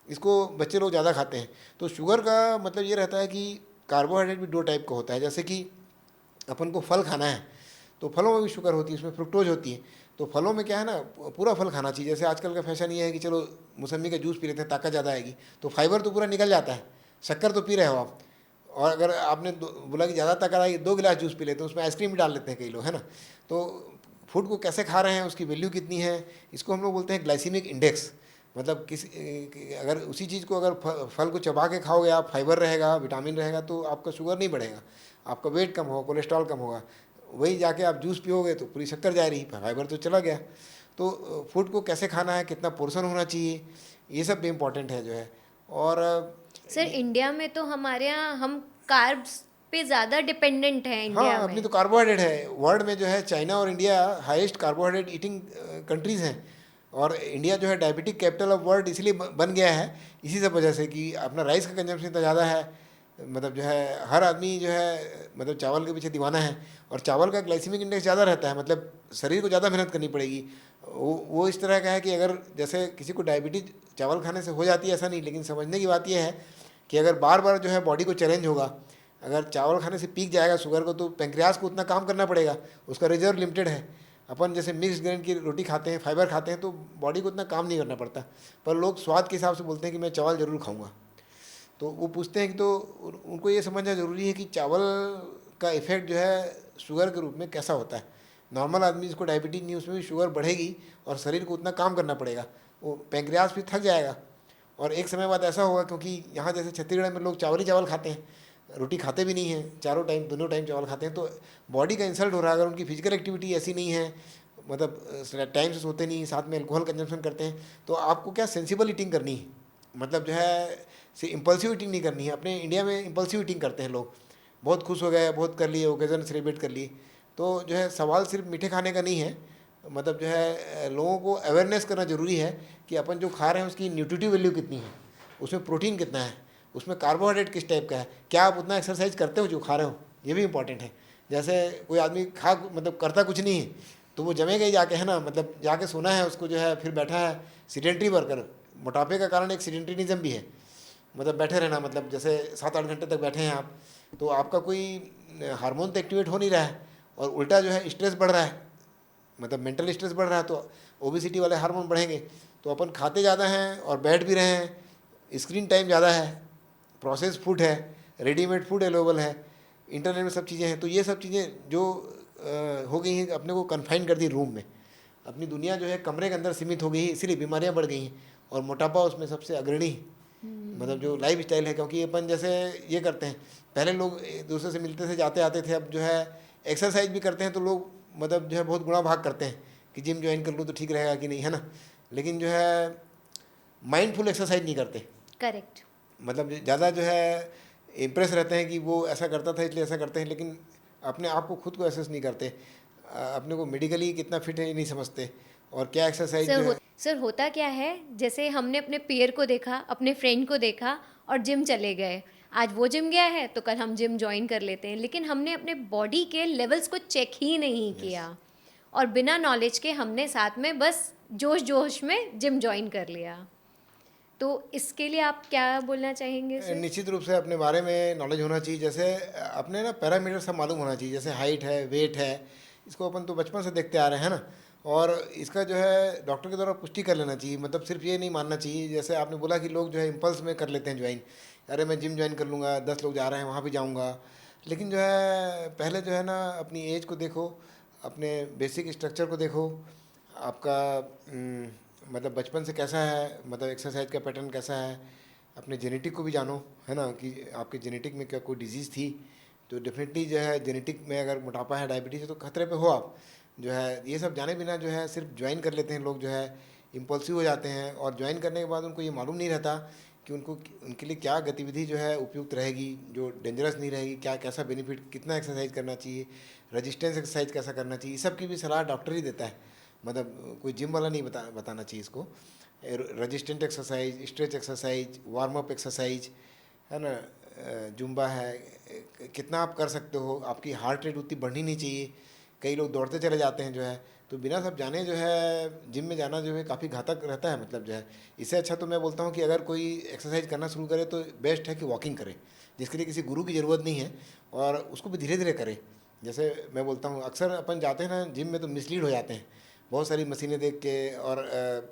इसको बच्चे लोग ज़्यादा खाते हैं। तो शुगर का मतलब ये रहता है कि कार्बोहाइड्रेट भी 2 टाइप का होता है। जैसे कि अपन को फल खाना है तो फलों में भी शुगर होती है, उसमें फ्रुक्टोज होती है। तो फलों में क्या है ना, पूरा फल खाना चाहिए। जैसे आजकल का फैशन ये है कि चलो मौसम्बी का जूस पी लेते हैं, ताकत ज़्यादा आएगी, तो फाइबर तो पूरा निकल जाता है, शक्कर तो पी रहे हो आप। और अगर आपने बोला कि ज़्यादा ताकत आएगी, 2 गिलास जूस पी लेते हैं, उसमें आइसक्रीम भी डाल लेते हैं कई लोग, है ना। तो फूड को कैसे खा रहे हैं, उसकी वैल्यू कितनी है, इसको हम लोग बोलते हैं ग्लाइसीमिक इंडेक्स। मतलब अगर उसी चीज़ को अगर फल को चबा के खाओगे आप, फाइबर रहेगा, विटामिन रहेगा, तो आपका शुगर नहीं बढ़ेगा, आपका वेट कम होगा, कोलेस्ट्रॉल कम होगा। वही जाके आप जूस पियोगे तो पूरी शक्कर जा रही, फाइबर तो चला गया। तो फूड को कैसे खाना है, कितना पोर्शन होना चाहिए, ये सब भी इम्पोर्टेंट है जो है। और सर इंडिया में तो हमारे यहाँ हम कार्ब्स पे ज़्यादा डिपेंडेंट हैं इंडिया हाँ, अपनी में। तो कार्बोहाइड्रेट है, वर्ल्ड में जो है चाइना और India highest carbohydrate eating countries हैं। और इंडिया जो है डायबिटिक कैपिटल ऑफ वर्ल्ड इसलिए बन गया है इसी सब वजह से कि अपना राइस का कंजम्पशन इतना ज़्यादा है। मतलब जो है हर आदमी जो है मतलब चावल के पीछे दीवाना है, और चावल का ग्लाइसीमिक इंडेक्स ज़्यादा रहता है, मतलब शरीर को ज़्यादा मेहनत करनी पड़ेगी। वो इस तरह का है कि अगर जैसे किसी को डायबिटीज़ चावल खाने से हो जाती है ऐसा नहीं, लेकिन समझने की बात यह है कि अगर बार बार जो है बॉडी को चैलेंज होगा, अगर चावल खाने से पीक जाएगा शुगर को, तो पेंक्रियाज को उतना काम करना पड़ेगा, उसका रिजर्व लिमिटेड है। अपन जैसे मिक्स ग्रेन की रोटी खाते हैं, फाइबर खाते हैं, तो बॉडी को उतना काम नहीं करना पड़ता। पर लोग स्वाद के हिसाब से बोलते हैं कि मैं चावल ज़रूर खाऊंगा। तो वो पूछते हैं कि तो उनको ये समझना ज़रूरी है कि चावल का इफ़ेक्ट जो है शुगर के रूप में कैसा होता है। नॉर्मल आदमी जिसको डायबिटीज़ नहीं, उसमें भी शुगर बढ़ेगी और शरीर को उतना काम करना पड़ेगा, वो पेंक्रियाज भी थक जाएगा। और एक समय बाद ऐसा होगा, क्योंकि यहाँ जैसे छत्तीसगढ़ में लोग चावल ही चावल खाते हैं, रोटी खाते भी नहीं हैं, चारों टाइम दोनों टाइम चावल खाते हैं, तो बॉडी का इंसल्ट हो रहा है। अगर उनकी फिजिकल एक्टिविटी ऐसी नहीं है, मतलब टाइम से सोते नहीं, साथ में अल्कोहल कंजम्पशन करते हैं, तो आपको क्या सेंसिबल ईटिंग करनी है, मतलब जो है से इम्पल्सिव ईटिंग नहीं करनी है। अपने इंडिया में इम्पल्सिव ईटिंग करते हैं लोग, बहुत खुश हो गए, बहुत कर लिए, ओकेजन सेलिब्रेट कर लिए। तो जो है सवाल सिर्फ मीठे खाने का नहीं है, मतलब जो है लोगों को अवेयरनेस करना ज़रूरी है कि अपन जो खा रहे हैं उसकी न्यूट्रिटिव वैल्यू कितनी है, उसमें प्रोटीन कितना है, उसमें कार्बोहाइड्रेट किस टाइप का है, क्या आप उतना एक्सरसाइज करते हो जो खा रहे हो, ये भी इंपॉर्टेंट है। जैसे कोई आदमी मतलब करता कुछ नहीं है, तो वो जमेगा ही जाके, है ना, मतलब जाके सोना है उसको, जो है फिर बैठा है सीडेंट्री वर्कर। मोटापे का कारण एक सीडेंट्रीनिज्म भी है, मतलब बैठे रहना, मतलब जैसे 7-8 घंटे तक बैठे हैं आप, तो आपका कोई हार्मोन तो एक्टिवेट हो नहीं रहा है, और उल्टा जो है स्ट्रेस बढ़ रहा है, मतलब मेंटल स्ट्रेस बढ़ रहा है, तो ओबेसिटी वाले हार्मोन बढ़ेंगे। तो अपन खाते ज़्यादा हैं और बैठ भी रहे हैं, स्क्रीन टाइम ज़्यादा है, प्रोसेस फूड है, रेडीमेड फूड अवेलेबल है, इंटरनेट में सब चीज़ें हैं, तो ये सब चीज़ें जो हो गई हैं, अपने को कन्फाइन कर दी रूम में, अपनी दुनिया जो है कमरे के अंदर सीमित हो गई है, इसीलिए बीमारियां बढ़ गई हैं। और मोटापा उसमें सबसे अग्रणी, मतलब जो लाइफ स्टाइल है, क्योंकि अपन जैसे ये करते हैं, पहले लोग एक दूसरे से मिलते थे, जाते आते थे, अब जो है एक्सरसाइज भी करते हैं तो लोग मतलब जो है बहुत गुणा भाग करते हैं कि जिम ज्वाइन कर लूँ तो ठीक रहेगा कि नहीं, है ना। लेकिन जो है माइंडफुल एक्सरसाइज नहीं करते, करेक्ट। मतलब ज़्यादा जो है इम्प्रेस रहते हैं कि वो ऐसा करता था इसलिए ऐसा करते हैं, लेकिन अपने आप को खुद को एसेस नहीं करते, अपने को मेडिकली कितना फिट है ये नहीं समझते, और क्या एक्सरसाइज जो है। सर होता क्या है, जैसे हमने अपने पेयर को देखा, अपने फ्रेंड को देखा और जिम चले गए, आज वो जिम गया है तो कल हम जिम ज्वाइन कर लेते हैं, लेकिन हमने अपने बॉडी के लेवल्स को चेक ही नहीं किया और बिना नॉलेज के हमने साथ में बस जोश जोश में जिम ज्वाइन कर लिया। तो इसके लिए आप क्या बोलना चाहेंगे सर? निश्चित रूप से अपने बारे में नॉलेज होना चाहिए, जैसे अपने ना पैरामीटर सब मालूम होना चाहिए, जैसे हाइट है, वेट है, इसको अपन तो बचपन से देखते आ रहे हैं ना, और इसका जो है डॉक्टर के द्वारा पुष्टि कर लेना चाहिए। मतलब सिर्फ ये नहीं मानना चाहिए, जैसे आपने बोला कि लोग जो है इम्पल्स में कर लेते हैं ज्वाइन, अरे मैं जिम ज्वाइन कर लूँगा, 10 लोग जा रहे हैं वहाँ भी जाऊँगा। लेकिन जो है पहले जो है ना अपनी एज को देखो, अपने बेसिक स्ट्रक्चर को देखो, आपका मतलब बचपन से कैसा है, मतलब एक्सरसाइज का पैटर्न कैसा है, अपने जेनेटिक को भी जानो, है ना, कि आपके जेनेटिक में क्या कोई डिजीज़ थी, तो डेफिनेटली जो है जेनेटिक में अगर मोटापा है, डायबिटीज़ है, तो खतरे पे हो आप। जो है ये सब जाने बिना जो है सिर्फ ज्वाइन कर लेते हैं लोग, जो है इम्पल्सिव हो जाते हैं, और ज्वाइन करने के बाद उनको ये मालूम नहीं रहता कि उनको उनके लिए क्या गतिविधि जो है उपयुक्त रहेगी, जो डेंजरस नहीं रहेगी, क्या कैसा बेनिफिट, कितना एक्सरसाइज करना चाहिए, रजिस्टेंस एक्सरसाइज कैसा करना चाहिए, सब की भी सलाह डॉक्टर ही देता है, मतलब कोई जिम वाला नहीं बताना चाहिए इसको। Resistant exercise, stretch exercise, warm up exercise, है ना, जुम्बा है, कितना आप कर सकते हो, आपकी हार्ट रेट उतनी बढ़नी नहीं चाहिए, कई लोग दौड़ते चले जाते हैं जो है, तो बिना सब जाने जो है जिम में जाना जो है काफ़ी घातक रहता है, मतलब जो है इससे अच्छा तो मैं बोलता हूँ कि अगर कोई एक्सरसाइज करना शुरू करे तो बेस्ट है कि वॉकिंग करे, जिसके लिए किसी गुरु की ज़रूरत नहीं है, और उसको भी धीरे धीरे करे। जैसे मैं बोलता हूँ अक्सर अपन जाते हैं ना जिम में तो मिसलीड हो जाते हैं, बहुत सारी मशीनें देख के, और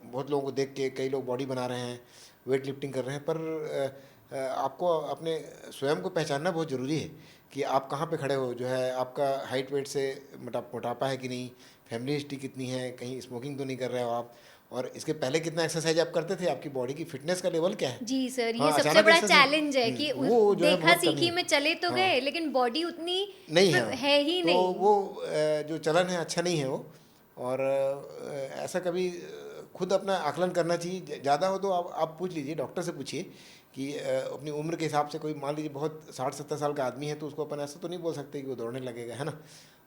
बहुत लोगों को देख के, कई लोग बॉडी बना रहे हैं, वेट लिफ्टिंग कर रहे हैं, पर आपको अपने स्वयं को पहचानना बहुत ज़रूरी है कि आप कहाँ पे खड़े हो, जो है आपका हाइट वेट से मोटापा है कि नहीं, फैमिली हिस्ट्री कितनी है, कहीं स्मोकिंग तो नहीं कर रहे हो आप, और इसके पहले कितना एक्सरसाइज आप करते थे, आपकी बॉडी की फिटनेस का लेवल क्या है। जी सर, ये हाँ, सबसे अचानक बड़ा एक्सरसाइज चैलेंज है कि वो जो है देखा बहुत कमी सीखी है। में चले तो हाँ, गए, लेकिन बॉडी उतनी नहीं है, है ही तो नहीं। वो जो चलन है अच्छा नहीं है वो, और ऐसा कभी खुद अपना आकलन करना चाहिए। ज़्यादा हो तो आप पूछ लीजिए, डॉक्टर से पूछिए कि अपनी उम्र के हिसाब से, कोई मान लीजिए बहुत 60-70 साल का आदमी है तो उसको अपन ऐसा तो नहीं बोल सकते कि वो दौड़ने लगेगा, है ना।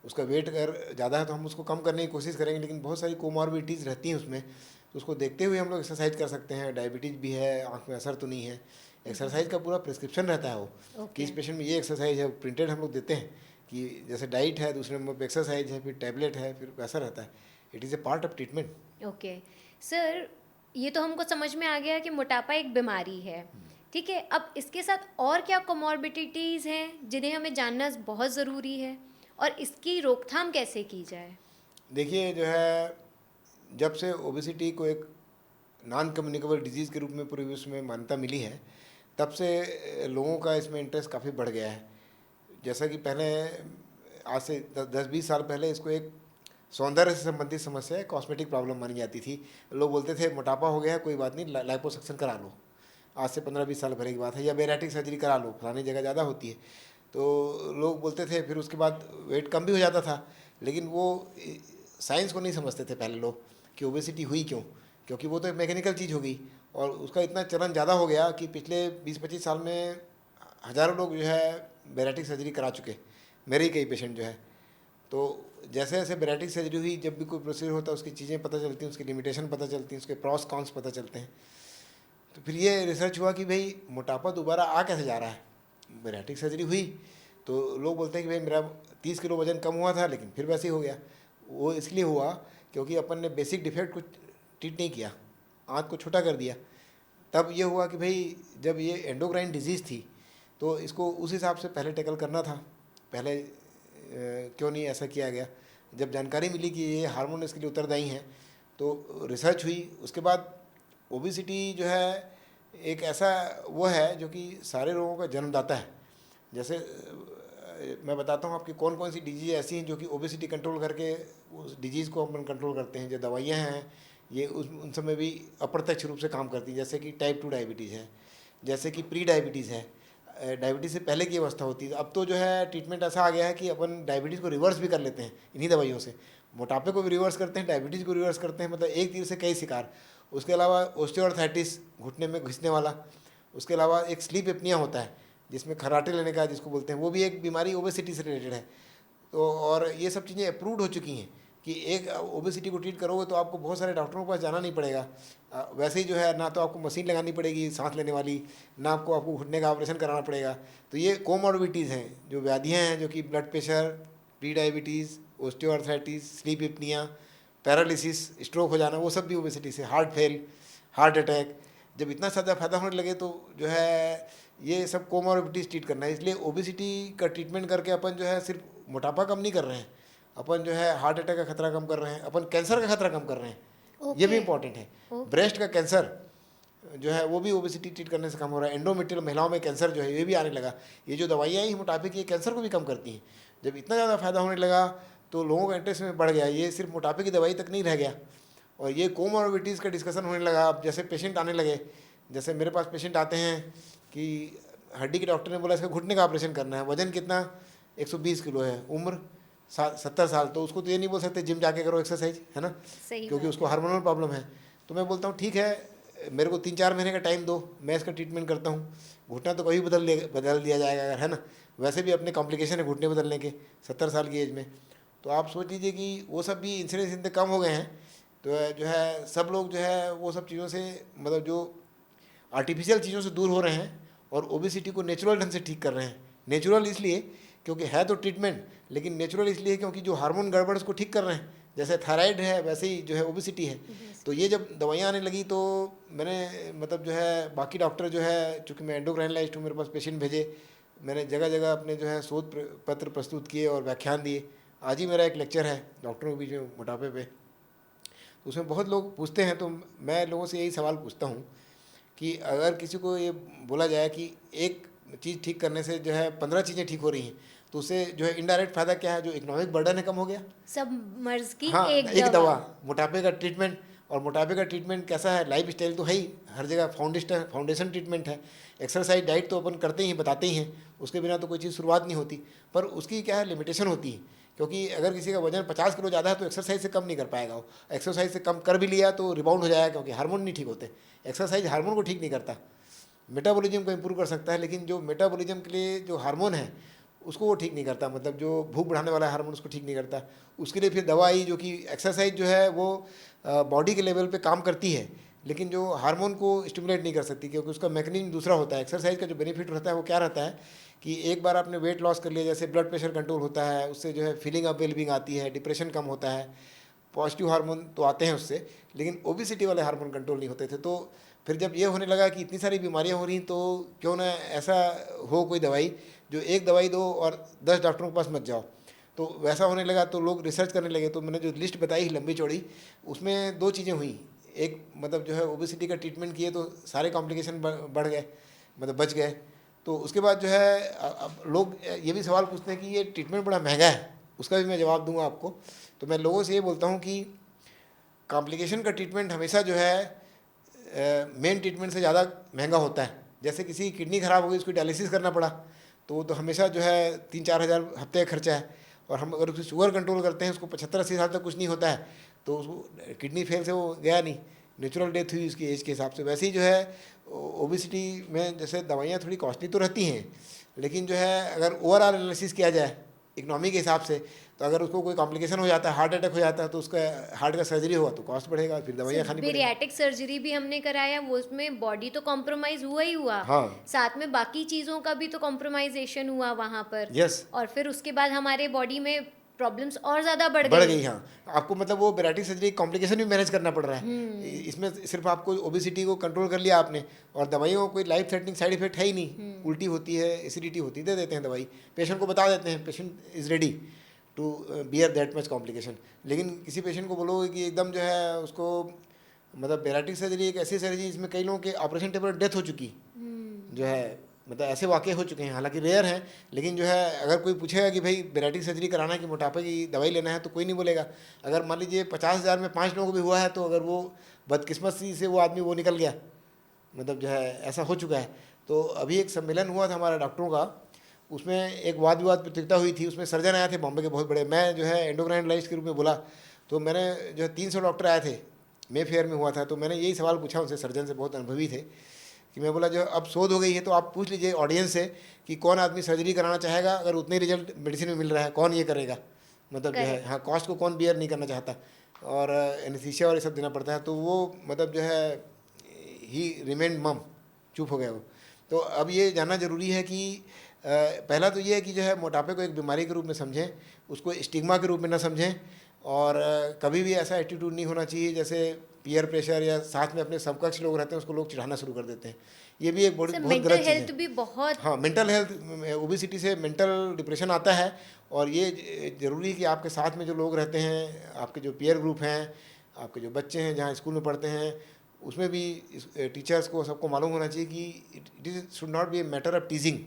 उसका वेट अगर ज़्यादा है तो हम उसको कम करने की कोशिश करेंगे, लेकिन बहुत सारी कोमॉर्बिडिटीज़ रहती हैं उसमें, तो उसको देखते हुए हम लोग एक्सरसाइज कर सकते हैं। डायबिटीज़ भी है, आँख में असर तो नहीं है, एक्सरसाइज का पूरा प्रिस्क्रिप्शन रहता है वो कि इस पेशेंट में ये एक्सरसाइज है, प्रिंटेड हम लोग देते हैं कि जैसे डाइट है, दूसरे नंबर पर एक्सरसाइज है, फिर टैबलेट है, फिर वैसा रहता है। It is a part of treatment. Okay sir, ये तो हमको समझ में आ गया कि मोटापा एक बीमारी है, ठीक है। अब इसके साथ और क्या कोमॉर्बिडिटीज़ हैं जिन्हें हमें जानना बहुत ज़रूरी है, और इसकी रोकथाम कैसे की जाए? देखिए जो है, जब से ओबेसिटी को एक नॉन कम्युनिकेबल डिजीज़ के रूप में पूरे विश्व में मान्यता मिली है, तब से लोगों का इसमें इंटरेस्ट काफ़ी बढ़ गया है। जैसा कि पहले, आज से 10-20 साल पहले इसको एक सौंदर्य से संबंधित समस्या है, कॉस्मेटिक प्रॉब्लम मानी जाती थी। लोग बोलते थे मोटापा हो गया है, कोई बात नहीं, लाइपोसक्शन करा लो। आज से 15-20 साल पहले की बात है, या बेराटिक सर्जरी करा लो, फलानी जगह ज़्यादा होती है, तो लोग बोलते थे। फिर उसके बाद वेट कम भी हो जाता था, लेकिन वो साइंस को नहीं समझते थे पहले लोग कि ओबेसिटी हुई क्यों, क्योंकि वो तो एक मैकेनिकल चीज़ हो गई, और उसका इतना चलन ज़्यादा हो गया कि पिछले 20-25 साल में हज़ारों लोग जो है बेराटिक सर्जरी करा चुके, मेरे ही कई पेशेंट जो है। तो जैसे जैसे बेराटिक सर्जरी हुई, जब भी कोई प्रोसीजर होता है उसकी चीज़ें पता चलती हैं, उसकी लिमिटेशन पता चलती हैं, उसके प्रॉस कॉन्स पता चलते हैं। तो फिर ये रिसर्च हुआ कि भाई मोटापा दोबारा आ कैसे जा रहा है। बेराटिक सर्जरी हुई तो लोग बोलते हैं कि भाई मेरा 30 किलो वजन कम हुआ था, लेकिन फिर वैसे ही हो गया। वो इसलिए हुआ क्योंकि अपन ने बेसिक डिफेक्ट को ट्रीट नहीं किया, आँख को छोटा कर दिया। तब ये हुआ कि भाई जब ये एंडोक्राइन डिजीज़ थी तो इसको उस हिसाब से पहले टैकल करना था, पहले क्यों नहीं ऐसा किया गया। जब जानकारी मिली कि ये हार्मोन इसके लिए उत्तरदायी हैं तो रिसर्च हुई। उसके बाद ओबेसिटी जो है एक ऐसा वो है जो कि सारे रोगों का जन्मदाता है। जैसे मैं बताता हूँ आपकी कौन कौन सी डिजीज ऐसी हैं जो कि ओबेसिटी कंट्रोल करके उस डिजीज़ को अपन कंट्रोल करते हैं। जो दवाइयाँ हैं ये उन सब में भी अप्रत्यक्ष रूप से काम करती हैं, जैसे कि टाइप 2 डायबिटीज़ है, जैसे कि प्री डायबिटीज़ है। डायबिटीज़ से पहले की अवस्था होती है। अब तो जो है ट्रीटमेंट ऐसा आ गया है कि अपन डायबिटीज़ को रिवर्स भी कर लेते हैं इन्हीं दवाइयों से। मोटापे को भी रिवर्स करते हैं, डायबिटीज़ को रिवर्स करते हैं, मतलब एक तीर से कई शिकार। उसके अलावा ऑस्टियोआर्थराइटिस, घुटने में घिसने वाला, उसके अलावा एक स्लीप एपनिया होता है जिसमें खर्राटे लेने का जिसको बोलते हैं, वो भी एक बीमारी ओबेसिटी से रिलेटेड है। तो और ये सब चीज़ें अप्रूव्ड हो चुकी हैं कि एक ओबेसिटी को ट्रीट करोगे तो आपको बहुत सारे डॉक्टरों के पास जाना नहीं पड़ेगा। वैसे ही जो है ना तो आपको मशीन लगानी पड़ेगी सांस लेने वाली, ना आपको घुटने का ऑपरेशन कराना पड़ेगा। तो ये कोमॉर्बिडिटीज़ हैं, जो व्याधियाँ हैं, जो कि blood pressure, pre diabetes, osteoarthritis, sleep apnoea, paralysis, stroke हो जाना, वो सब भी ओबेसिटी से, हार्ट फेल, हार्ट अटैक। जब इतना ज़्यादा फायदा होने लगे तो जो है ये सब कोमॉर्बिडिटीज ट्रीट करना है। इसलिए ओबेसिटी का ट्रीटमेंट करके अपन जो है सिर्फ मोटापा कम नहीं कर रहे हैं, अपन जो है हार्ट अटैक का खतरा कम कर रहे हैं, अपन कैंसर का खतरा कम कर रहे हैं। ये भी ओके। इंपॉर्टेंट है। ओके। ब्रेस्ट का कैंसर जो है वो भी ओबेसिटी ट्रीट करने से कम हो रहा है। एंडोमेट्रियल महिलाओं में कैंसर जो है ये भी आने लगा। ये जो दवाइयाँ हैं मोटापे की, कैंसर को भी कम करती हैं। जब इतना ज़्यादा फायदा होने लगा तो लोगों का इंटरेस्ट में बढ़ गया, ये सिर्फ मोटापे की दवाई तक नहीं रह गया और ये कोमॉर्बिडिटीज़ का डिस्कशन होने लगा। अब जैसे पेशेंट आने लगे, जैसे मेरे पास पेशेंट आते हैं कि हड्डी के डॉक्टर ने बोला इसका घुटने का ऑपरेशन करना है, वजन कितना 120 किलो है, उम्र 70 साल, तो उसको तो ये नहीं बोल सकते जिम जाके करो एक्सरसाइज, है ना, सही क्योंकि बात उसको है। हार्मोनल प्रॉब्लम है। तो मैं बोलता हूँ ठीक है, मेरे को 3-4 महीने का टाइम दो, मैं इसका ट्रीटमेंट करता हूँ। घुटना तो कभी बदल दिया जाएगा अगर, है ना, वैसे भी अपने कॉम्प्लिकेशन है घुटने बदलने के 70 साल की एज में। तो आप सोच लीजिए कि वो सब भी इंसिडेंस इतने कम हो गए हैं। तो जो है सब लोग जो है वो सब चीज़ों से, मतलब जो आर्टिफिशियल चीज़ों से दूर हो रहे हैं और ओबेसिटी को नेचुरल ढंग से ठीक कर रहे हैं। नेचुरल इसलिए क्योंकि है तो ट्रीटमेंट, लेकिन नेचुरल इसलिए क्योंकि जो हार्मोन गड़बड़ उसको ठीक कर रहे हैं। जैसे थायराइड है वैसे ही जो है ओबेसिटी है। तो ये जब दवाइयाँ आने लगी तो मैंने मतलब जो है बाकी डॉक्टर जो है, चूँकि मैं एंडोक्राइनलाइस्ट हूँ, मेरे पास पेशेंट भेजे, मैंने जगह जगह अपने जो है शोध पत्र प्रस्तुत किए और व्याख्यान दिए। आज ही मेरा एक लेक्चर है डॉक्टरों के बीच में मोटापे पे। तो उसमें बहुत लोग पूछते हैं, तो मैं लोगों से यही सवाल पूछता हूँ कि अगर किसी को ये बोला जाए कि एक चीज़ ठीक करने से जो है 15 चीज़ें ठीक हो रही हैं, तो उससे जो है इनडायरेक्ट फ़ायदा क्या है, जो इकोनॉमिक बर्डन है कम हो गया। सब मर्ज की हाँ, एक एक दवा। दवा, मोटापे का ट्रीटमेंट। और मोटापे का ट्रीटमेंट कैसा है, लाइफ स्टाइल तो है ही, हर जगह फाउंडेशन ट्रीटमेंट है। एक्सरसाइज डाइट तो अपन करते ही बताते ही हैं, उसके बिना तो कोई चीज़ शुरुआत नहीं होती। पर उसकी क्या है, लिमिटेशन होती है, क्योंकि अगर किसी का वजन 50 किलो ज़्यादा है तो एक्सरसाइज से कम नहीं कर पाएगा वो। एक्सरसाइज से कम कर भी लिया तो रिबाउंड हो जाएगा, क्योंकि हार्मोन नहीं ठीक होते। एक्सरसाइज हार्मोन को ठीक नहीं करता, मेटाबॉलिज्म को इम्प्रूव कर सकता है, लेकिन जो मेटाबॉलिज्म के लिए जो हार्मोन है उसको वो ठीक नहीं करता, मतलब जो भूख बढ़ाने वाला हार्मोन उसको ठीक नहीं करता। उसके लिए फिर दवा आई, जो कि एक्सरसाइज जो है वो बॉडी के लेवल पे काम करती है, लेकिन जो हार्मोन को स्टिमुलेट नहीं कर सकती, क्योंकि उसका मैकेनिज्म दूसरा होता है। एक्सरसाइज का जो बेनिफिट रहता है वो क्या रहता है कि एक बार आपने वेट लॉस कर लिया, जैसे ब्लड प्रेशर कंट्रोल होता है, उससे जो है फीलिंग ऑफ वेलबींग आती है, डिप्रेशन कम होता है, पॉजिटिव हार्मोन तो आते हैं उससे, लेकिन ओबिसिटी वाले हार्मोन कंट्रोल नहीं होते थे। तो फिर जब ये होने लगा कि इतनी सारी बीमारियां हो रही, तो क्यों ना ऐसा हो कोई दवाई, जो एक दवाई दो और 10 डॉक्टरों के पास मत जाओ। तो वैसा होने लगा तो लोग रिसर्च करने लगे। तो मैंने जो लिस्ट बताई लंबी चौड़ी, उसमें 2 चीज़ें हुई। एक मतलब जो है ओबिसिटी का ट्रीटमेंट किए तो सारे कॉम्प्लिकेशन बढ़ गए, मतलब बच गए। तो उसके बाद जो है अब लोग ये भी सवाल पूछते हैं कि ये ट्रीटमेंट बड़ा महंगा है, उसका भी मैं जवाब दूंगा आपको। तो मैं लोगों से ये बोलता हूँ कि कॉम्प्लिकेशन का ट्रीटमेंट हमेशा जो है मेन ट्रीटमेंट से ज़्यादा महंगा होता है। जैसे किसी की किडनी ख़राब हो गई, उसको डायलिसिस करना पड़ा, तो वो तो हमेशा जो है 3-4 हज़ार हफ्ते का खर्चा है। और हम अगर उसकी शुगर कंट्रोल करते हैं, उसको 75-80 साल तक कुछ नहीं होता है, तो उसको किडनी फेल से वो गया नहीं, नेचुरल डेथ हुई उसकी एज के हिसाब से। वैसे ही जो है ओबिसिटी में जैसे दवाइयाँ थोड़ी कॉस्टली तो रहती हैं, लेकिन जो है अगर ओवरऑल एनालिसिस किया जाए इकनॉमी के हिसाब से, तो अगर उसको कोई कॉम्प्लिकेशन हो जाता है, हार्ट अटैक हो जाता है, तो उसका हार्ट का सर्जरी होगा तो कॉस्ट बढ़ेगा, फिर दवाइयाँ खानी पड़ेगी। बेरियाटिक सर्जरी भी हमने कराया, वो उसमें बॉडी तो कॉम्प्रोमाइज हुआ ही हुआ, हाँ, साथ में बाकी चीज़ों का भी तो कॉम्प्रोमाइजेशन हुआ वहाँ पर। यस, और फिर उसके बाद हमारे बॉडी में प्रॉब्लम्स और ज़्यादा बढ़ बढ़ गई। गई। हाँ, आपको मतलब वो बेराटिक सर्जरी कॉम्प्लिकेशन भी मैनेज करना पड़ रहा है। इसमें सिर्फ आपको ओबिसिटी को कंट्रोल कर लिया आपने, और दवाइयों को कोई लाइफ थ्रेटनिंग साइड इफेक्ट है ही नहीं। उल्टी होती है, एसिडिटी होती है, दे देते हैं दवाई, पेशेंट को बता देते हैं, patient is ready to bear that much complication. लेकिन किसी पेशेंट को बोलोगे कि एकदम जो है उसको, मतलब बेराटिक सर्जरी एक ऐसी सर्जरी जिसमें कई लोगों के ऑपरेशन टेबल डेथ हो चुकी जो है, मतलब ऐसे वाक़ये हो चुके हैं, हालांकि रेयर हैं, लेकिन जो है अगर कोई पूछेगा कि भाई बेराटिक सर्जरी कराना है कि मोटापे की दवाई लेना है, तो कोई नहीं बोलेगा। अगर मान लीजिए 50,000 में 5 लोगों को भी हुआ है, तो अगर वो बदकिस्मती से वो आदमी वो निकल गया, मतलब जो है ऐसा हो चुका है। तो अभी एक सम्मेलन हुआ था हमारा डॉक्टरों का, उसमें एक वाद विवाद प्रतियोगिता हुई थी, उसमें सर्जन आए थे बॉम्बे के बहुत बड़े, मैं जो है एंडोक्राइनोलॉजिस्ट के रूप में बोला। तो मैंने जो है 300 डॉक्टर आए थे, मे फेयर में हुआ था, तो मैंने यही सवाल पूछा उनसे, सर्जन से बहुत अनुभवी थे, कि मैं बोला जो अब शोध हो गई है तो आप पूछ लीजिए ऑडियंस से कि कौन आदमी सर्जरी कराना चाहेगा, अगर उतने रिजल्ट मेडिसिन में मिल रहा है कौन ये करेगा, मतलब जो है हाँ कॉस्ट को कौन बियर नहीं करना चाहता, और एनेस्थीसिया और ये सब देना पड़ता है। तो वो मतलब जो है ही रिमेंड मम, चुप हो गया वो। तो अब ये जानना ज़रूरी है कि पहला तो ये है कि जो है मोटापे को एक बीमारी के रूप में समझें, उसको स्टिग्मा के रूप में ना समझें, और कभी भी ऐसा एटीट्यूड नहीं होना चाहिए जैसे पीयर प्रेशर या साथ में अपने समकक्ष लोग रहते हैं उसको लोग चिढ़ाना शुरू कर देते हैं। ये भी एक बहुत बहुत मेंटल गलत चीज़ हेल्थ है। भी बहुत, हाँ, मेंटल हेल्थ, ओबेसिटी से मेंटल डिप्रेशन आता है, और ये ज़रूरी है कि आपके साथ में जो लोग रहते हैं, आपके जो पीयर ग्रुप हैं, आपके जो बच्चे हैं जहाँ स्कूल में पढ़ते हैं, उसमें भी टीचर्स को सबको मालूम होना चाहिए कि it is should not be a matter of टीजिंग।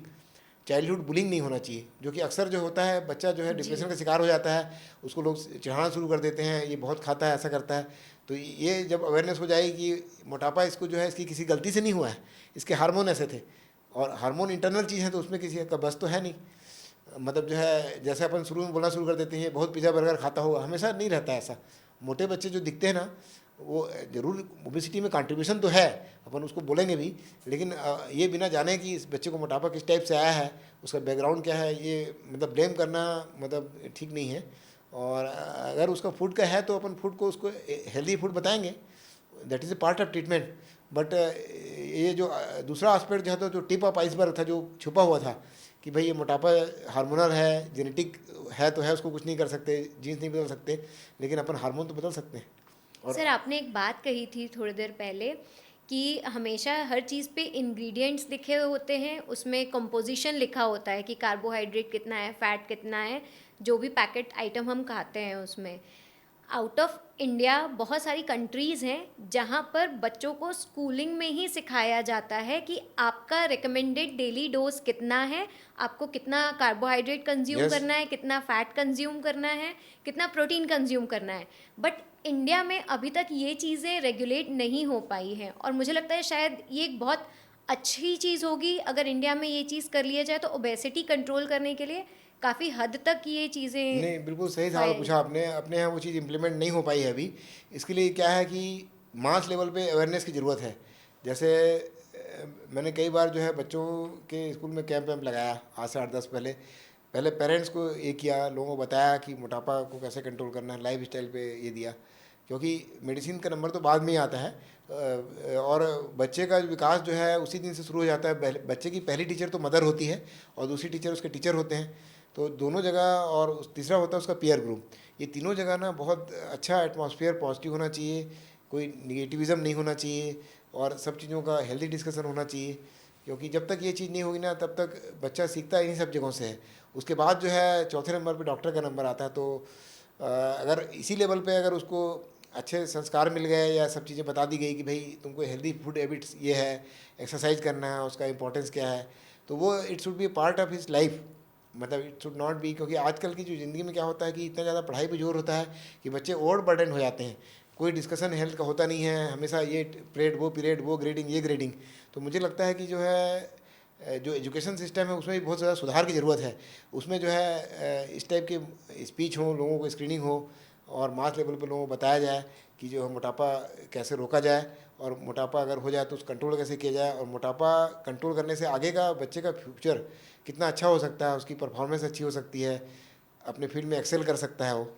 Childhood bullying नहीं होना चाहिए, जो कि अक्सर जो होता है बच्चा जो है डिप्रेशन का शिकार हो जाता है, उसको लोग चिढ़ाना शुरू कर देते हैं, ये बहुत खाता है, ऐसा करता है। तो ये जब अवेयरनेस हो जाएगी कि मोटापा इसको जो है इसकी किसी गलती से नहीं हुआ है, इसके हार्मोन ऐसे थे, और हार्मोन इंटरनल चीज़ है, तो उसमें किसी का बस तो है नहीं। मतलब जो है जैसे अपन शुरू में बोलना शुरू कर देते हैं बहुत पिज़्ज़ा बर्गर खाता होगा, हमेशा नहीं रहता है ऐसा। मोटे बच्चे जो दिखते हैं ना, वो ज़रूर ओबेसिटी में कंट्रीब्यूशन तो है, अपन उसको बोलेंगे भी, लेकिन ये बिना जाने कि इस बच्चे को मोटापा किस टाइप से आया है, उसका बैकग्राउंड क्या है, ये मतलब ब्लेम करना मतलब ठीक नहीं है। और अगर उसका फूड का है तो अपन फूड को उसको हेल्दी फूड बताएंगे, that is a part of treatment. But ये जो दूसरा एस्पेक्ट जो है, तो जो टिप ऑफ आइसबर्ग था, जो छुपा हुआ था कि भाई ये मोटापा हार्मोनल है, जेनेटिक है तो है, उसको कुछ नहीं कर सकते, जीन्स नहीं बदल सकते, लेकिन अपन हार्मोन तो बदल सकते हैं। और सर आपने एक बात कही थी थोड़ी देर पहले कि हमेशा हर चीज़ पे इंग्रेडिएंट्स लिखे होते हैं, उसमें कंपोजिशन लिखा होता है कि कार्बोहाइड्रेट कितना है, फैट कितना है, जो भी पैकेट आइटम हम खाते हैं उसमें। आउट ऑफ इंडिया बहुत सारी कंट्रीज़ हैं जहाँ पर बच्चों को स्कूलिंग में ही सिखाया जाता है कि आपका रिकमेंडेड डेली डोज कितना है, आपको कितना कार्बोहाइड्रेट कंज्यूम यस, करना है, कितना फैट कंज्यूम करना है, कितना प्रोटीन कंज्यूम करना है। बट इंडिया में अभी तक ये चीज़ें रेगुलेट नहीं हो पाई हैं, और मुझे लगता है शायद ये एक बहुत अच्छी चीज़ होगी अगर इंडिया में ये चीज़ कर लिया जाए, तो ओबेसिटी कंट्रोल करने के लिए काफ़ी हद तक ये चीज़ें नहीं बिल्कुल सही सवाल पूछा आपने। अपने यहाँ वो चीज़ इम्प्लीमेंट नहीं हो पाई है अभी। इसके लिए क्या है कि मास लेवल पे अवेयरनेस की ज़रूरत है। जैसे मैंने कई बार जो है बच्चों के स्कूल में कैंप वैम्प लगाया आज से 8-10 पहले। पहले पेरेंट्स को ये किया, लोगों को बताया कि मोटापा को कैसे कंट्रोल करना है, लाइफ स्टाइल पे ये दिया, क्योंकि मेडिसिन का नंबर तो बाद में ही आता है। और बच्चे का विकास जो है उसी दिन से शुरू हो जाता है। बच्चे की पहली टीचर तो मदर होती है, और दूसरी टीचर उसके टीचर होते हैं, तो दोनों जगह, और तीसरा होता है उसका पीयर ग्रुप। ये तीनों जगह ना बहुत अच्छा एटमॉस्फेयर पॉजिटिव होना चाहिए, कोई निगेटिविज़म नहीं होना चाहिए, और सब चीज़ों का हेल्दी डिस्कशन होना चाहिए। क्योंकि जब तक ये चीज़ नहीं होगी ना, तब तक बच्चा सीखता इन्हीं सब जगहों से है। उसके बाद जो है चौथे नंबर पे डॉक्टर का नंबर आता है। तो अगर इसी लेवल पे अगर उसको अच्छे संस्कार मिल गए, या सब चीज़ें बता दी गई कि भाई तुमको हेल्दी फूड हैबिट्स ये है, एक्सरसाइज करना है, उसका इंपॉर्टेंस क्या है, तो वो it should B part of his life. मतलब इट शुड नॉट बी, क्योंकि आजकल की जो ज़िंदगी में क्या होता है कि इतना ज़्यादा पढ़ाई पे जोर होता है कि बच्चे ओवर बर्डन हो जाते हैं, कोई डिस्कशन हेल्थ का होता नहीं है, हमेशा ये पीरियड वो ग्रेडिंग ये ग्रेडिंग। तो मुझे लगता है कि जो है जो एजुकेशन सिस्टम है उसमें भी बहुत ज़्यादा सुधार की ज़रूरत है। उसमें जो है इस टाइप के स्पीच हो, लोगों को स्क्रीनिंग हो, और मास लेवल पर लोगों को बताया जाए कि जो है मोटापा कैसे रोका जाए, और मोटापा अगर हो जाए तो उस कंट्रोल कैसे किया जाए, और मोटापा कंट्रोल करने से आगे का बच्चे का फ्यूचर कितना अच्छा हो सकता है, उसकी परफॉर्मेंस अच्छी हो सकती है, अपने फील्ड में एक्सेल कर सकता है वो।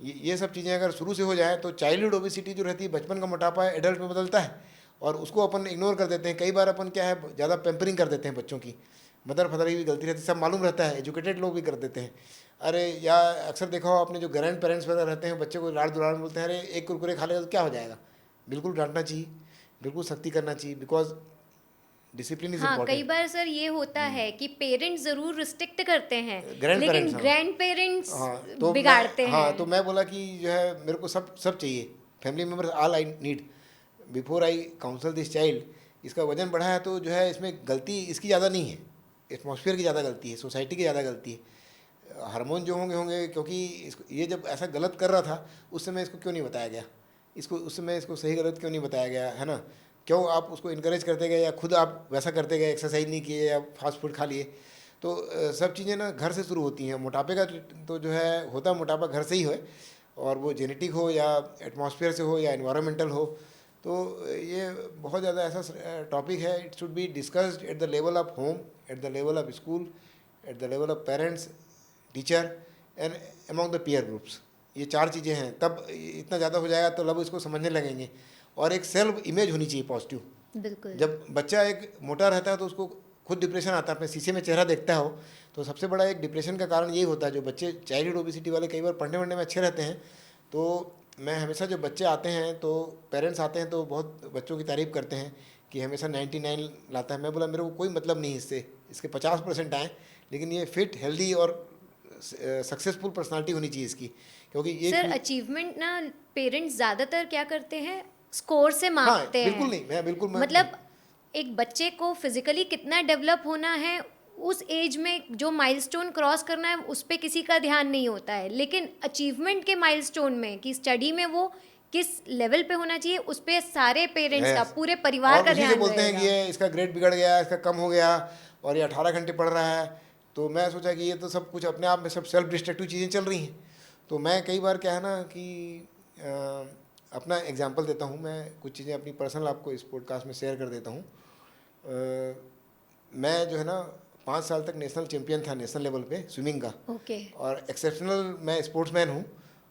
ये सब चीज़ें अगर शुरू से हो जाए तो चाइल्डहुड ओबेसिटी जो रहती है, बचपन का मोटापा एडल्ट में बदलता है, और उसको अपन इग्नोर कर देते हैं। कई बार अपन क्या है ज़्यादा पैम्परिंग कर देते हैं बच्चों की, मदर फादर की भी गलती रहती है, सब मालूम रहता है, एजुकेटेड लोग भी कर देते हैं। अरे या अक्सर देखा हो आपने, जो ग्रैंड पेरेंट्स वगैरह रहते हैं, बच्चे को लाड़ दुलार बोलते हैं, अरे एक कुरकुरे खा लेगा तो क्या हो जाएगा। बिल्कुल डांटना चाहिए, बिल्कुल सख्ती करना चाहिए, बिकॉज डिसिप्लिन इज़ हाँ, कई इम्पॉर्टेंट। बार सर ये होता है कि पेरेंट्स ज़रूर रिस्ट्रिक्ट करते हैं, ग्रैंड लेकिन पेरेंट्स, हाँ। ग्रैंड पेरेंट्स हाँ तो मैं, बिगाड़ते हाँ तो हैं। मैं बोला कि जो है मेरे को सब सब चाहिए, family members all I need before I counsel this child, इसका वजन बढ़ा है तो जो है इसमें गलती इसकी ज़्यादा नहीं है, एटमॉस्फेयर की ज़्यादा गलती है, सोसाइटी की ज़्यादा गलती है। हार्मोन जो होंगे होंगे, क्योंकि इसको ये जब ऐसा गलत कर रहा था उस समय इसको क्यों नहीं बताया गया, इसको उस समय इसको सही गलत क्यों नहीं बताया गया, है ना? क्यों आप उसको इनकरेज करते गए या खुद आप वैसा करते गए, एक्सरसाइज नहीं किए या फास्ट फूड खा लिए? तो सब चीज़ें ना घर से शुरू होती हैं। मोटापे का तो जो है होता मोटापा घर से ही है, और वो जेनेटिक हो या एटमॉस्फेयर से हो या इन्वायरमेंटल हो। तो ये बहुत ज़्यादा ऐसा टॉपिक है, it should be discussed at the level of home, at the level of school, at the level of parents, teacher and among the peer groups. ये 4 चीज़ें हैं, तब इतना ज़्यादा हो जाएगा तो लोग इसको समझने लगेंगे। और एक सेल्फ इमेज होनी चाहिए पॉजिटिव। बिल्कुल। जब बच्चा एक मोटा रहता है तो उसको खुद डिप्रेशन आता है, अपने शीशे में चेहरा देखता हो तो सबसे बड़ा एक डिप्रेशन का कारण यही होता है। जो बच्चे चाइल्डहुड ओबेसिटी वाले कई बार पढ़ने वढ़ने में अच्छे रहते हैं, तो मैं हमेशा जो बच्चे आते हैं तो पेरेंट्स आते हैं तो बहुत बच्चों की तारीफ़ करते हैं कि हमेशा 99 लाता है। मैं बोला मेरे को कोई मतलब नहीं इससे, इसके 50% आए, लेकिन ये फिट, हेल्दी और सक्सेसफुल पर्सनालिटी होनी चाहिए इसकी, क्योंकि ये सर अचीवमेंट ना पेरेंट्स ज़्यादातर क्या करते हैं, स्कोर से मापते हैं। बिल्कुल नहीं, मैं बिल्कुल मतलब एक बच्चे को फिजिकली कितना डेवलप होना है, उस एज में जो माइलस्टोन क्रॉस करना है उस पर किसी का ध्यान नहीं होता है, लेकिन अचीवमेंट के माइलस्टोन में कि स्टडी में वो किस लेवल पे होना चाहिए उस पे सारे पेरेंट्स का, पूरे परिवार का ध्यान बोलते हैं कि रहेगा। ये इसका ग्रेड बिगड़ गया, इसका कम हो गया और ये 18 घंटे पढ़ रहा है। तो मैं सोचा कि ये तो सब कुछ अपने आप में सब सेल्फ डिस्ट्रक्टिव चीज़ें चल रही हैं। तो मैं कई बार क्या है ना कि अपना एग्जांपल देता हूँ, मैं कुछ चीज़ें अपनी पर्सनल आपको इस पॉडकास्ट में शेयर कर देता हूँ। मैं जो है ना 5 साल तक नेशनल चैम्पियन था, नेशनल लेवल पे स्विमिंग का। ओके। और एक्सेप्शनल मैं स्पोर्ट्समैन हूँ,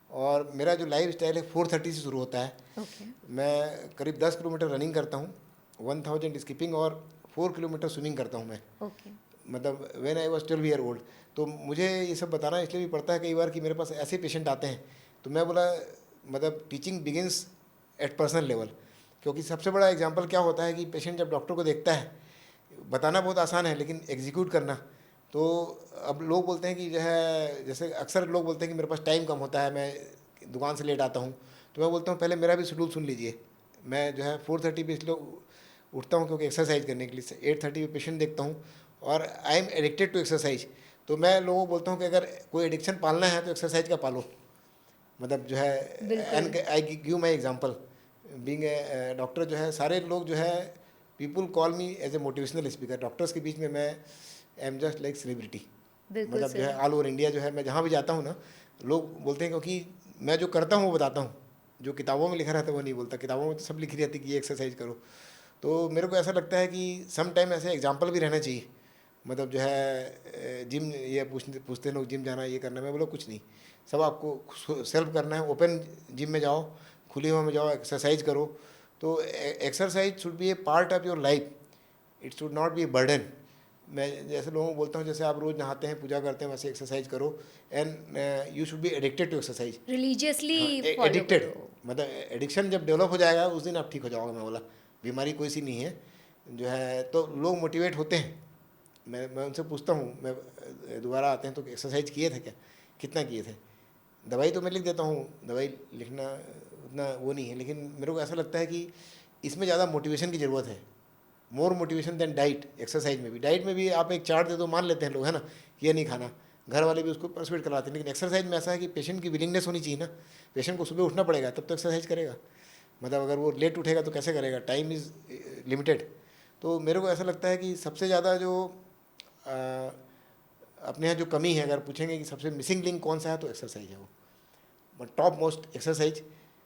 और मेरा जो लाइफ स्टाइल है 4:30 से शुरू होता है। ओके। मैं करीब 10 किलोमीटर रनिंग करता हूँ, 1000 स्किपिंग और 4 किलोमीटर स्विमिंग करता हूँ मैं। ओके। मतलब when I was 12 year old. तो मुझे ये सब बताना इसलिए भी पड़ता है कई बार कि मेरे पास ऐसे पेशेंट आते हैं, तो मैं बोला मतलब teaching begins at personal level. क्योंकि सबसे बड़ा एग्जांपल क्या होता है कि पेशेंट जब डॉक्टर को देखता है, बताना बहुत आसान है लेकिन एग्जीक्यूट करना, तो अब लोग बोलते हैं कि जो है, जैसे अक्सर लोग बोलते हैं कि मेरे पास टाइम कम होता है, मैं दुकान से लेट आता हूँ। तो मैं बोलता हूँ पहले मेरा भी शेड्यूल सुन लीजिए। मैं जो है 4:30 पे इसलिए उठता हूँ क्योंकि एक्सरसाइज करने के लिए 8:30 पे पेशेंट देखता हूँ, और I am addicted to exercise. तो मैं लोगों को बोलता हूँ कि अगर कोई एडिक्शन पालना है तो एक्सरसाइज का पालो। मतलब जो है, and I give my example being a doctor. जो है सारे लोग जो है people call me as a motivational speaker. Doctors के बीच में मैं एम जस्ट लाइक सेलिब्रिटी। मतलब जो है ऑल ओवर इंडिया जो है मैं जहाँ भी जाता हूँ ना, लोग बोलते हैं, क्योंकि मैं जो करता हूँ वो बताता हूँ। जो किताबों में लिखा रहता है वो नहीं बोलता, किताबों में तो सब लिखी रहती है कि ये एक्सरसाइज करो। तो मेरे को ऐसा लगता है कि सम टाइम ऐसे एग्जाम्पल भी रहना चाहिए। मतलब जो है जिम, ये पूछते हैं लोग जिम जाना, ये करना, मैं बोला कुछ नहीं, सब आपको सेल्फ करना है। ओपन जिम में जाओ, खुली हवा में जाओ, एक्सरसाइज करो। तो exercise should be A part of your life, it should not be burden. मैं जैसे लोगों को बोलता हूँ, जैसे आप रोज़ नहाते हैं, पूजा करते हैं, वैसे एक्सरसाइज करो। And you should be addicted to exercise, religiously follow addicted. करो। मतलब एडिक्शन जब डेवलप हो जाएगा उस दिन आप ठीक हो जाओगे। मैं बोला बीमारी कोई सी नहीं है जो है। तो लोग मोटिवेट होते हैं, मैं उनसे पूछता हूँ, मैं दोबारा आते हैं तो एक्सरसाइज किए थे क्या, कितना किए थे। दवाई तो मैं लिख देता हूँ, दवाई लिखना उतना वो नहीं है, लेकिन मेरे को ऐसा लगता है कि इसमें ज़्यादा मोटिवेशन की ज़रूरत है, मोर मोटिवेशन दैन डाइट। एक्सरसाइज में भी, डाइट में भी आप एक चार्ट दे दो, मान लेते हैं लोग, है ना, ये नहीं खाना, घर वाले भी उसको परसुएट करवाते हैं। लेकिन एक्सरसाइज में ऐसा है कि पेशेंट की विलिंगनेस होनी चाहिए ना। पेशेंट को सुबह उठना पड़ेगा तब तो एक्सरसाइज करेगा। मतलब अगर वो लेट उठेगा तो कैसे करेगा, टाइम इज़ लिमिटेड। तो मेरे को ऐसा लगता है कि सबसे ज़्यादा जो अपने यहाँ जो कमी है, अगर पूछेंगे कि सबसे मिसिंग लिंक कौन सा है, तो एक्सरसाइज है वो top most. Exercise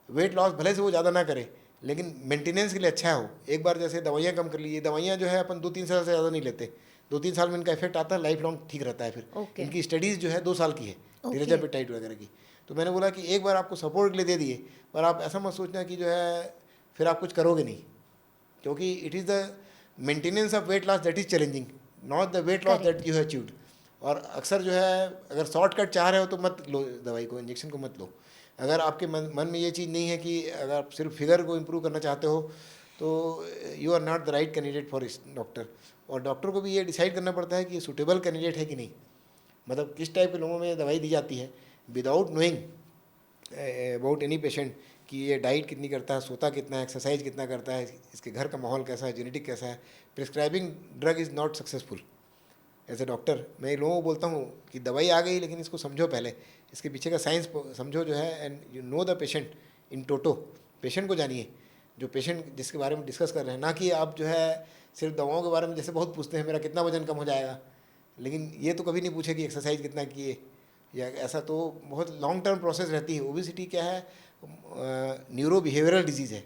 weight loss भले से वो ज़्यादा ना करे, लेकिन मेंटेनेंस के लिए अच्छा है वो। एक बार जैसे दवाइयाँ कम कर लीजिए, दवाइयाँ जो है अपन 2-3 साल से ज़्यादा नहीं लेते, 2-3 साल में इनका इफेक्ट आता है, लाइफ लॉन्ग ठीक रहता है। फिर इनकी स्टडीज़ जो है 2 साल की है, तिरजापेटाइट वगैरह की। तो मैंने बोला कि एक बार आपको सपोर्ट के लिए दे दिए, पर आप ऐसा मत सोचना कि जो है फिर आप कुछ करोगे नहीं, क्योंकि it is the maintenance of weight loss that is challenging, not the weight loss that you have achieved. और अक्सर जो है अगर शॉर्टकट चाह रहे हो तो मत लो दवाई को, इंजेक्शन को मत लो। अगर आपके मन में ये चीज़ नहीं है कि अगर आप सिर्फ फिगर को इम्प्रूव करना चाहते हो, तो you are not the right candidate for doctor. और डॉक्टर को भी ये डिसाइड करना पड़ता है कि ये सूटेबल कैंडिडेट है कि नहीं। मतलब किस टाइप के लोगों में दवाई दी जाती है, without knowing about any patient कि ये डाइट कितनी करता है, सोता कितना है, एक्सरसाइज कितना करता है, इसके घर का माहौल कैसा है, जेनेटिक कैसा है। Prescribing drug is not successful. As a doctor मैं लोगों को बोलता हूँ कि दवाई आ गई, लेकिन इसको समझो पहले, इसके पीछे का साइंस समझो जो है, and you know the patient in toto. Patient को जानिए, जो पेशेंट जिसके बारे में डिस्कस कर रहे हैं, ना कि आप जो है सिर्फ दवाओं के बारे में जैसे बहुत पूछते हैं, मेरा कितना वजन कम हो जाएगा, लेकिन ये तो कभी नहीं पूछे कि एक्सरसाइज कितना किए या ऐसा। तो बहुत लॉन्ग टर्म प्रोसेस रहती है। ओबेसिटी क्या है, न्यूरो बिहेवियरल डिजीज़ है।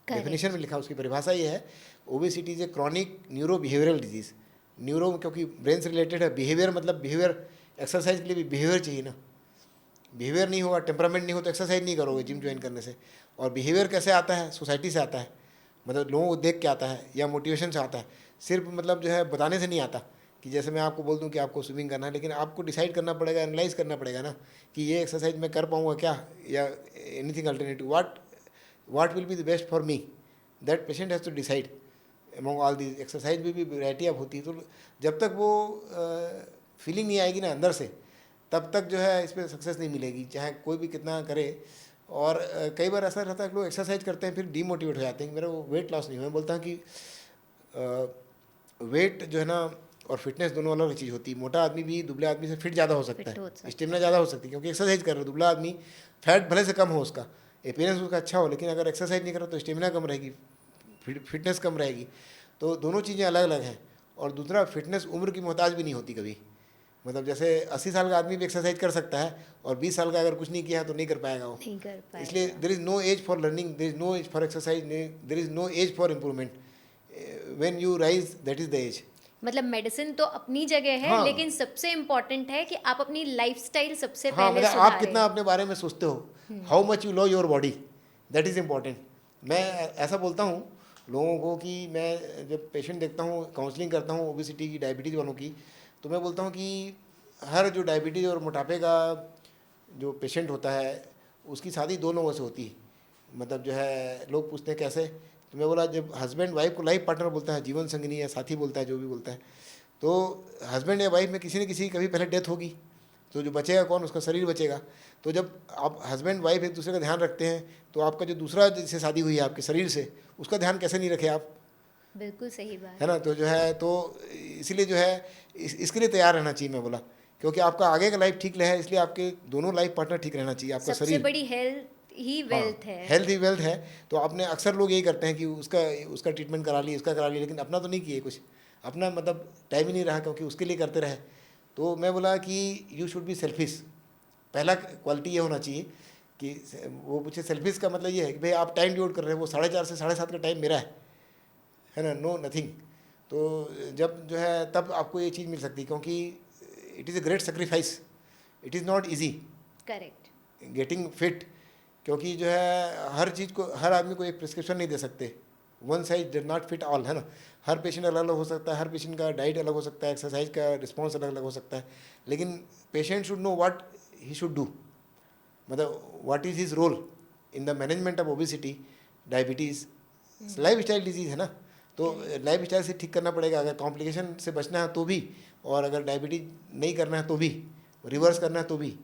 डेफिनेशन में लिखा, उसकी परिभाषा ये है, obesity is a chronic neuro behavioural disease. Neuro क्योंकि ब्रेन से रिलेटेड है, बिहेवियर मतलब बिहेवियर, एक्सरसाइज के लिए भी बिहेवियर चाहिए ना। बिहेवियर नहीं होगा, टेम्परामेंट नहीं हो तो एक्सरसाइज नहीं करोगे जिम ज्वाइन करने से। और बिहेवियर कैसे आता है, सोसाइटी से आता है, मतलब लोगों को देख के आता है या मोटिवेशन से आता है। सिर्फ मतलब जो है बताने से नहीं आता, कि जैसे मैं आपको बोल दूं कि आपको स्विमिंग करना है, लेकिन आपको डिसाइड करना पड़ेगा, एनालाइज करना पड़ेगा ना कि ये एक्सरसाइज मैं कर पाऊँगा क्या, या anything alternative, what will be the best for me. That patient has to decide among all these. Exercise में भी वैरायटी अब होती है, तो जब तक वो फीलिंग नहीं आएगी ना अंदर से, तब तक जो है इस पर सक्सेस नहीं मिलेगी, चाहे कोई भी कितना करे। और कई बार ऐसा रहता है कि लोग एक्सरसाइज करते हैं फिर डीमोटिवेट हो जाते हैं कि मेरा वो वेट लॉस नहीं हुआ। मैं बोलता हूँ कि वेट जो है ना और फिटनेस दोनों अलग चीज़ होती है। मोटा आदमी भी दुबले आदमी से फिट ज़्यादा हो सकता है, स्टेमिना ज़्यादा हो सकती है, क्योंकि एक्सरसाइज कर रहा है। दुबला आदमी फैट भले से कम हो, उसका अपीयरेंस उसका अच्छा हो, लेकिन अगर एक्सरसाइज नहीं करो तो स्टेमिना कम रहेगी, फिटनेस कम रहेगी। तो दोनों चीज़ें अलग अलग हैं। और दूसरा, फिटनेस उम्र की मोहताज भी नहीं होती कभी। मतलब जैसे 80 साल का आदमी भी एक्सरसाइज कर सकता है, और 20 साल का अगर कुछ नहीं किया है तो नहीं कर पाएगा वो। नहीं कर पाएगा। इसलिए there is no age for learning, there is no age for exercise, there is no age for improvement. When you rise that is the age. मतलब मेडिसिन तो अपनी जगह है, हाँ। लेकिन सबसे इम्पोर्टेंट है कि आप अपनी लाइफस्टाइल सबसे हाँ, पहले मतलब आप सुधारें। कितना अपने बारे में सोचते हो, how much you love your body, that is important. मैं ऐसा बोलता हूँ लोगों को कि मैं जब पेशेंट देखता हूँ, काउंसलिंग करता हूँ ओबेसिटी की, डायबिटीज़ वालों की, तो मैं बोलता हूँ कि हर जो डायबिटीज़ और मोटापे का जो पेशेंट होता है, उसकी शादी दो लोगों से होती है। मतलब जो है लोग पूछते हैं कैसे, तो मैं बोला जब हस्बैंड वाइफ को लाइफ पार्टनर बोलता है, जीवन संगिनी या साथी बोलता है, जो भी बोलता है, तो हस्बैंड या वाइफ में किसी न किसी कभी पहले डेथ होगी, तो जो बचेगा कौन, उसका शरीर बचेगा। तो जब आप हस्बैंड वाइफ एक दूसरे का ध्यान रखते हैं, तो आपका जो दूसरा जिससे शादी हुई है आपके शरीर से, उसका ध्यान कैसे नहीं रखे आप। बिल्कुल सही बात है ना। तो जो है, तो इसीलिए जो है इसके लिए तैयार रहना चाहिए, मैं बोला, क्योंकि आपका आगे का लाइफ ठीक रहे, इसलिए आपके दोनों लाइफ पार्टनर ठीक रहना चाहिए। आपका सबसे शरीर, बड़ी हेल्थ ही वेल्थ है। हेल्थ ही वेल्थ है। तो आपने अक्सर लोग यही करते हैं कि उसका उसका ट्रीटमेंट करा लिया, उसका करा लिया, लेकिन अपना तो नहीं किए कुछ, अपना मतलब टाइम ही नहीं रहा, क्योंकि उसके लिए करते रहे। तो मैं बोला कि यू शुड बी सेल्फिश। पहला क्वालिटी ये होना चाहिए कि वो पूछे सेल्फिश का मतलब ये है कि भाई आप टाइम डिवोट कर रहे हैं, वो 4:30 से 7:30 का टाइम मेरा है ना, नो नथिंग। तो जब जो है तब आपको ये चीज़ मिल सकती है, क्योंकि it is a great sacrifice, it is not easy correct. Getting fit. क्योंकि जो है हर चीज़ को, हर आदमी को एक प्रिस्क्रिप्शन नहीं दे सकते, one size does not fit all, है ना। हर पेशेंट अलग अलग हो सकता है, हर पेशेंट का डाइट अलग हो सकता है, एक्सरसाइज का रिस्पॉन्स अलग अलग हो सकता है, लेकिन patient should know what he should do, मतलब what is his role in the management of obesity, diabetes. Lifestyle disease है ना, तो लाइफ स्टाइल से ठीक करना पड़ेगा। अगर कॉम्प्लिकेशन से बचना है तो भी, और अगर डायबिटीज नहीं करना है तो भी, रिवर्स करना है तो भी।